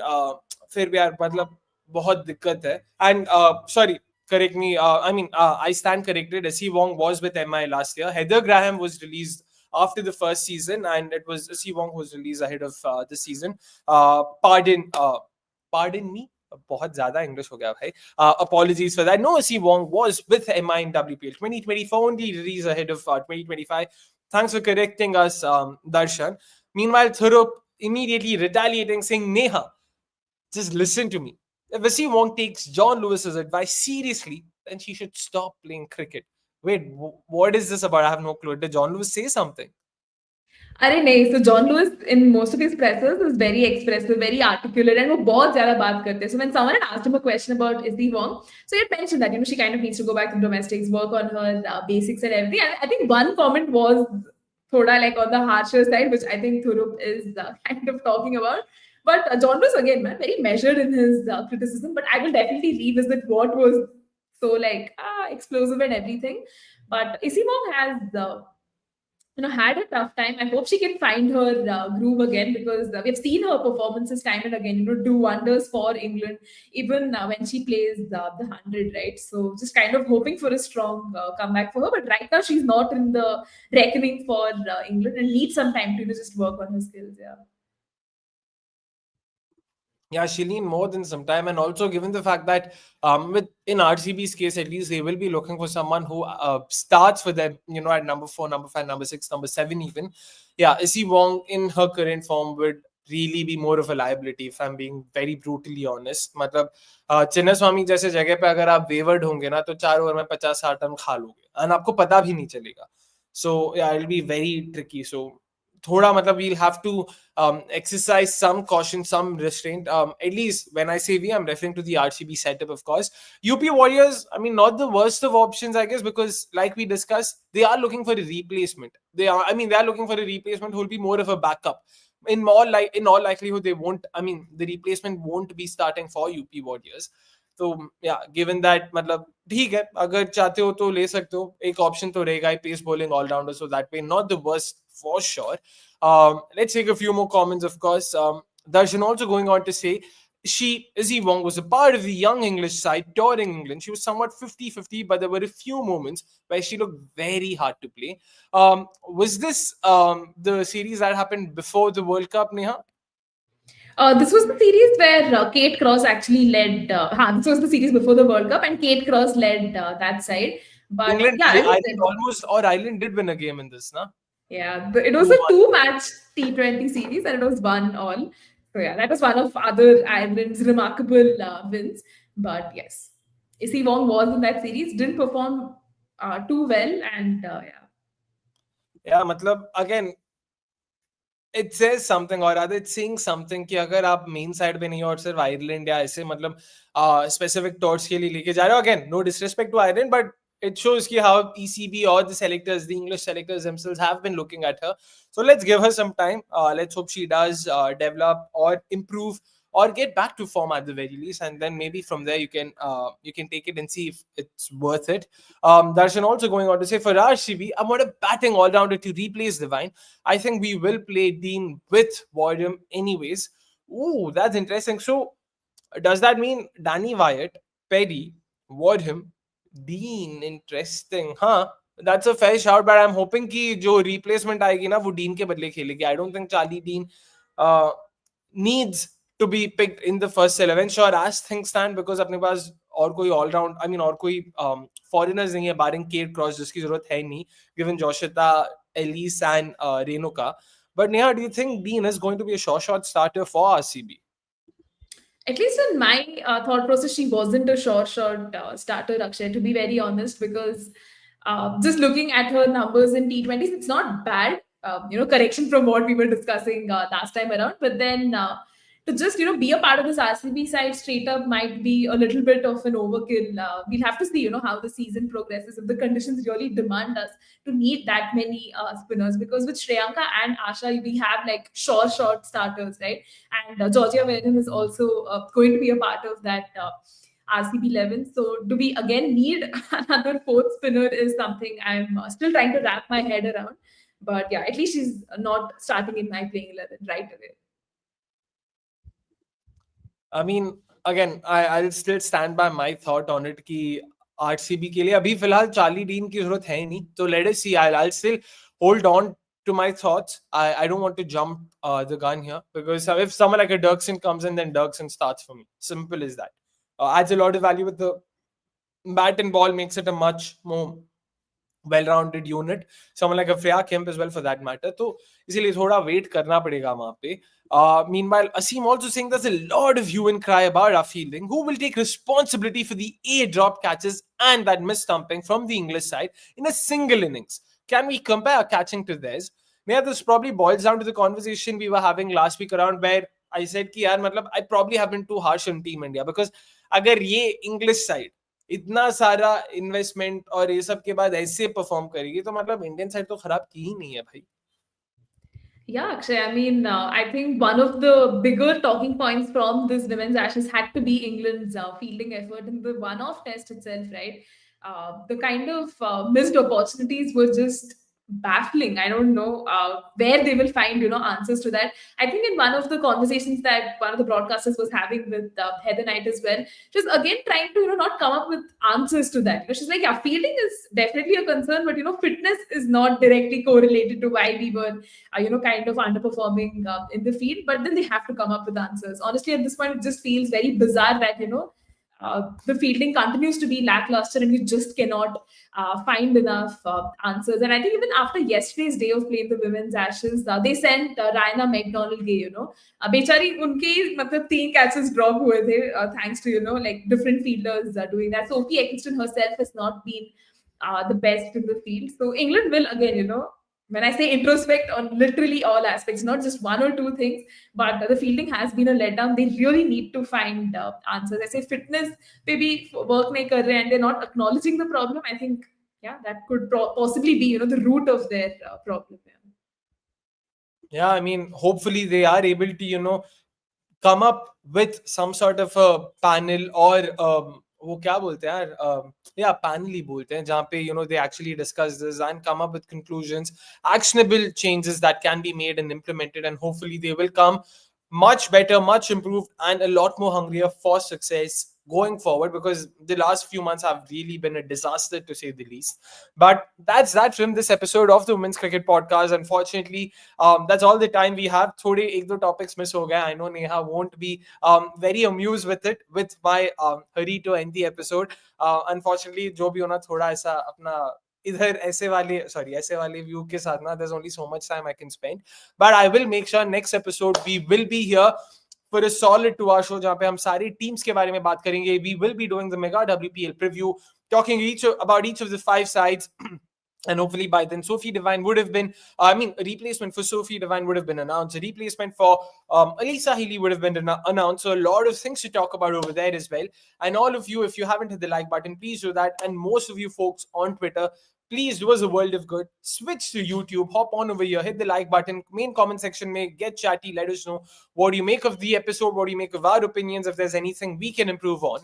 फिर भी यार मतलब बहुत दिक्कत है. And sorry, correct me. I stand corrected. Izzy Wong was with MI last year. Heather Graham was released after the first season, and it was C Wong who was released ahead of the season. Pardon me. बहुत ज़्यादा English हो गया भाई. Apologies for that. No, C Wong was with MI in WPL 2024, only released ahead of 2025. Thanks for correcting us, Darshan. Meanwhile, Thurup immediately retaliating, saying, Neha, just listen to me. If Vasi Wong takes John Lewis's advice seriously, then she should stop playing cricket. Wait, what is this about? I have no clue. Did John Lewis say something? अरे नहीं, so John Lewis in most of his pressers is very expressive, very articulate, and वो बहुत ज़्यादा बात करते हैं. So when someone had asked him a question about Izzy Wong, so he had mentioned that she kind of needs to go back to domestics, work on her basics and everything. And I think one comment was thoda like on the harsher side, which I think Thurup is kind of talking about. But John Lewis again, man, very measured in his criticism. But I will definitely revisit what was so like explosive and everything. But Izzy Wong has had a tough time. I hope she can find her groove again, because we've seen her performances time and again, do wonders for England, even when she plays the 100, right? So just kind of hoping for a strong comeback for her. But right now, she's not in the reckoning for England and needs some time to just work on her skills. Yeah. Yeah, she'll need more than some time, and also given the fact that in RCB's case, at least they will be looking for someone who starts for them, at number 4, number 5, number 6, number 7 even. Yeah, Izzy Wong in her current form would really be more of a liability, if I'm being very brutally honest. मतलब चिन्नास्वामी जैसे जगह पे अगर आप wayward होंगे ना, तो 4 over में 50-60 रन खा लोगे, and आपको पता भी नहीं चलेगा. So yeah, it'll be very tricky. So thoda matlab we'll have to exercise some caution, some restraint. At least when I say we, I'm referring to the RCB setup, of course. UP Warriors, I mean, not the worst of options, I guess, because like we discussed, they are looking for a replacement. They are looking for a replacement who will be more of a backup. In all likelihood, they won't. I mean, the replacement won't be starting for UP Warriors. तो या given that मतलब ठीक है, अगर चाहते हो तो ले सकते हो, एक ऑप्शन तो रहेगा ही, pace bowling allrounder, so that way not the worst for sure. Let's take a few more comments, of course. Darshan also going on to say, Izzy Wong was a part of the young English side touring England. She was somewhat 50-50, but there were a few moments where she looked very hard to play. Was this the series that happened before the World Cup, Neha? This was the series where Kate Cross actually led. This was the series before the World Cup, and Kate Cross led that side. But England, yeah, I think almost, or Ireland did win a game in this, na? Yeah, it was a 2-match T20 series, and it was 1-1. So yeah, that was one of other Ireland's remarkable wins. But yes, Izzy Wong was in that series, didn't perform too well, and yeah. Yeah, matlab, again, it says something, or rather it's saying something कि अगर आप main side पे नहीं हो और सिर्फ Ireland या ऐसे मतलब स्पेसिफिक टॉर्च के लिए लेके जा रहे हो, again no disrespect to Ireland, but it shows how ECB or the selectors, the English selectors themselves, have been looking at her. So let's give her some time. Let's hope she does develop or improve or get back to form at the very least, and then maybe from there you can take it and see if it's worth it. Darshan also going on to say, for RCB, I'm not a batting all-rounder to replace Divine. I think we will play Dean with Wardham anyways. Ooh, that's interesting. So does that mean Danny Wyatt, Perry, Wardham, Dean? Interesting, huh? That's a fair shout, but I'm hoping कि जो replacement आएगी ना वो Dean के बदले खेलेगी. I don't think Charlie Dean needs to be picked in the first 11. Sure, as things stand, because अपने पास और कोई all round, I mean और कोई foreigners नहीं है barring Kate Cross, जिसकी जरूरत है नहीं, given Joshita, Ellyse and Renuka. But Neha, do you think Dean is going to be a short starter for RCB? At least in my thought process, she wasn't a short starter, Akshay, to be very honest, because just looking at her numbers in T20s, it's not bad. Correction from what we were discussing last time around. But then to just, be a part of this RCB side straight up might be a little bit of an overkill. We'll have to see, how the season progresses, if the conditions really demand us to need that many spinners. Because with Shreyanka and Asha, we have like short starters, right? And Georgia Vernon is also going to be a part of that RCB 11. So do we again need another fourth spinner is something I'm still trying to wrap my head around. But yeah, at least she's not starting in my playing 11 right away. I mean, again, I'll still stand by my thought on it कि RCB के लिए अभी फिलहाल Charlie dean की जरूरत है नहीं, तो let us see. I'll still hold on to my thoughts. I don't want to jump the gun here, because if someone like a Dirksen comes in, then Dirksen starts for me. Simple as that. Adds a lot of value with the bat and ball, makes it a much more well-rounded unit. Someone like a Freya Kemp as well, for that matter. तो इसीलिए थोड़ा wait करना पड़ेगा वहाँ पे. Meanwhile, Asim also saying there's a lot of hue and cry about our fielding. Who will take responsibility for the 8 drop catches and that missed stumping from the English side in a single innings? Can we compare our catching to theirs? Yeah, this probably boils down to the conversation we were having last week around, where I said कि यार मतलब I probably have been too harsh on Team India, because अगर ये English side इतना सारा investment और ये सब के बाद ऐसे परफॉर्म करेगी, तो मतलब इंडियन साइड तो खराब की ही नहीं है भाई. Yeah, Akshay. I mean, I think one of the bigger talking points from this women's Ashes had to be England's fielding effort in the one-off test itself, right? The kind of missed opportunities were just baffling. I don't know where they will find, answers to that. I think in one of the conversations that one of the broadcasters was having with Heather Knight as well, she was again trying to, not come up with answers to that. She's like, yeah, fielding is definitely a concern, but fitness is not directly correlated to why we were kind of underperforming in the field, but then they have to come up with answers. Honestly, at this point, it just feels very bizarre that, the fielding continues to be lackluster and you just cannot find enough answers. And I think even after yesterday's day of playing the women's Ashes, they sent Raina McDonald Gay, बेचारी उनके मतलब 3 catches drop हुए थे thanks to like different fielders doing that. Sophie Eccleston herself has not been the best in the field. So England will again, when I say introspect on literally all aspects, not just one or two things, but the fielding has been a letdown. They really need to find answers. I say fitness maybe work nahi kar rahe and they're not acknowledging the problem. I think, yeah, that could possibly be, the root of their problem. Yeah, I mean, hopefully they are able to, come up with some sort of a panel, or वो क्या बोलते हैं यार, yeah, panel ही बोलते हैं, जहाँ पे they actually discuss this and come up with conclusions, actionable changes that can be made and implemented, and hopefully they will come much better, much improved, and a lot more hungrier for success going forward, because the last few months have really been a disaster, to say the least. But that's that from this episode of the Women's Cricket Podcast. Unfortunately, that's all the time we have. थोड़े एक दो topics miss हो गए. I know Neha won't be very amused with it, with my hurry to end the episode. Unfortunately, जो भी होना थोड़ा ऐसा अपना इधर ऐसे वाले व्यू के साथ ना, there's only so much time I can spend, but I will make sure next episode we will be here for a solid 2-hour show, जहाँ पे हम सारी teams के बारे में बात करेंगे. We will be doing the mega WPL preview, talking about each of the 5 sides. And hopefully by then, Sophie Devine would have been, a replacement for Sophie Devine would have been announced. A replacement for Alyssa Healy would have been announced. So a lot of things to talk about over there as well. And all of you, if you haven't hit the like button, please do that. And most of you folks on Twitter, please do us a world of good. Switch to YouTube, hop on over here, hit the like button, main comment section, get chatty, let us know what do you make of the episode, what do you make of our opinions, if there's anything we can improve on.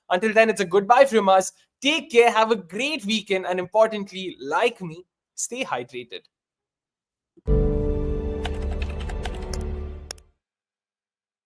Until then, it's a goodbye from us. Take care, have a great weekend, and importantly, like me, stay hydrated.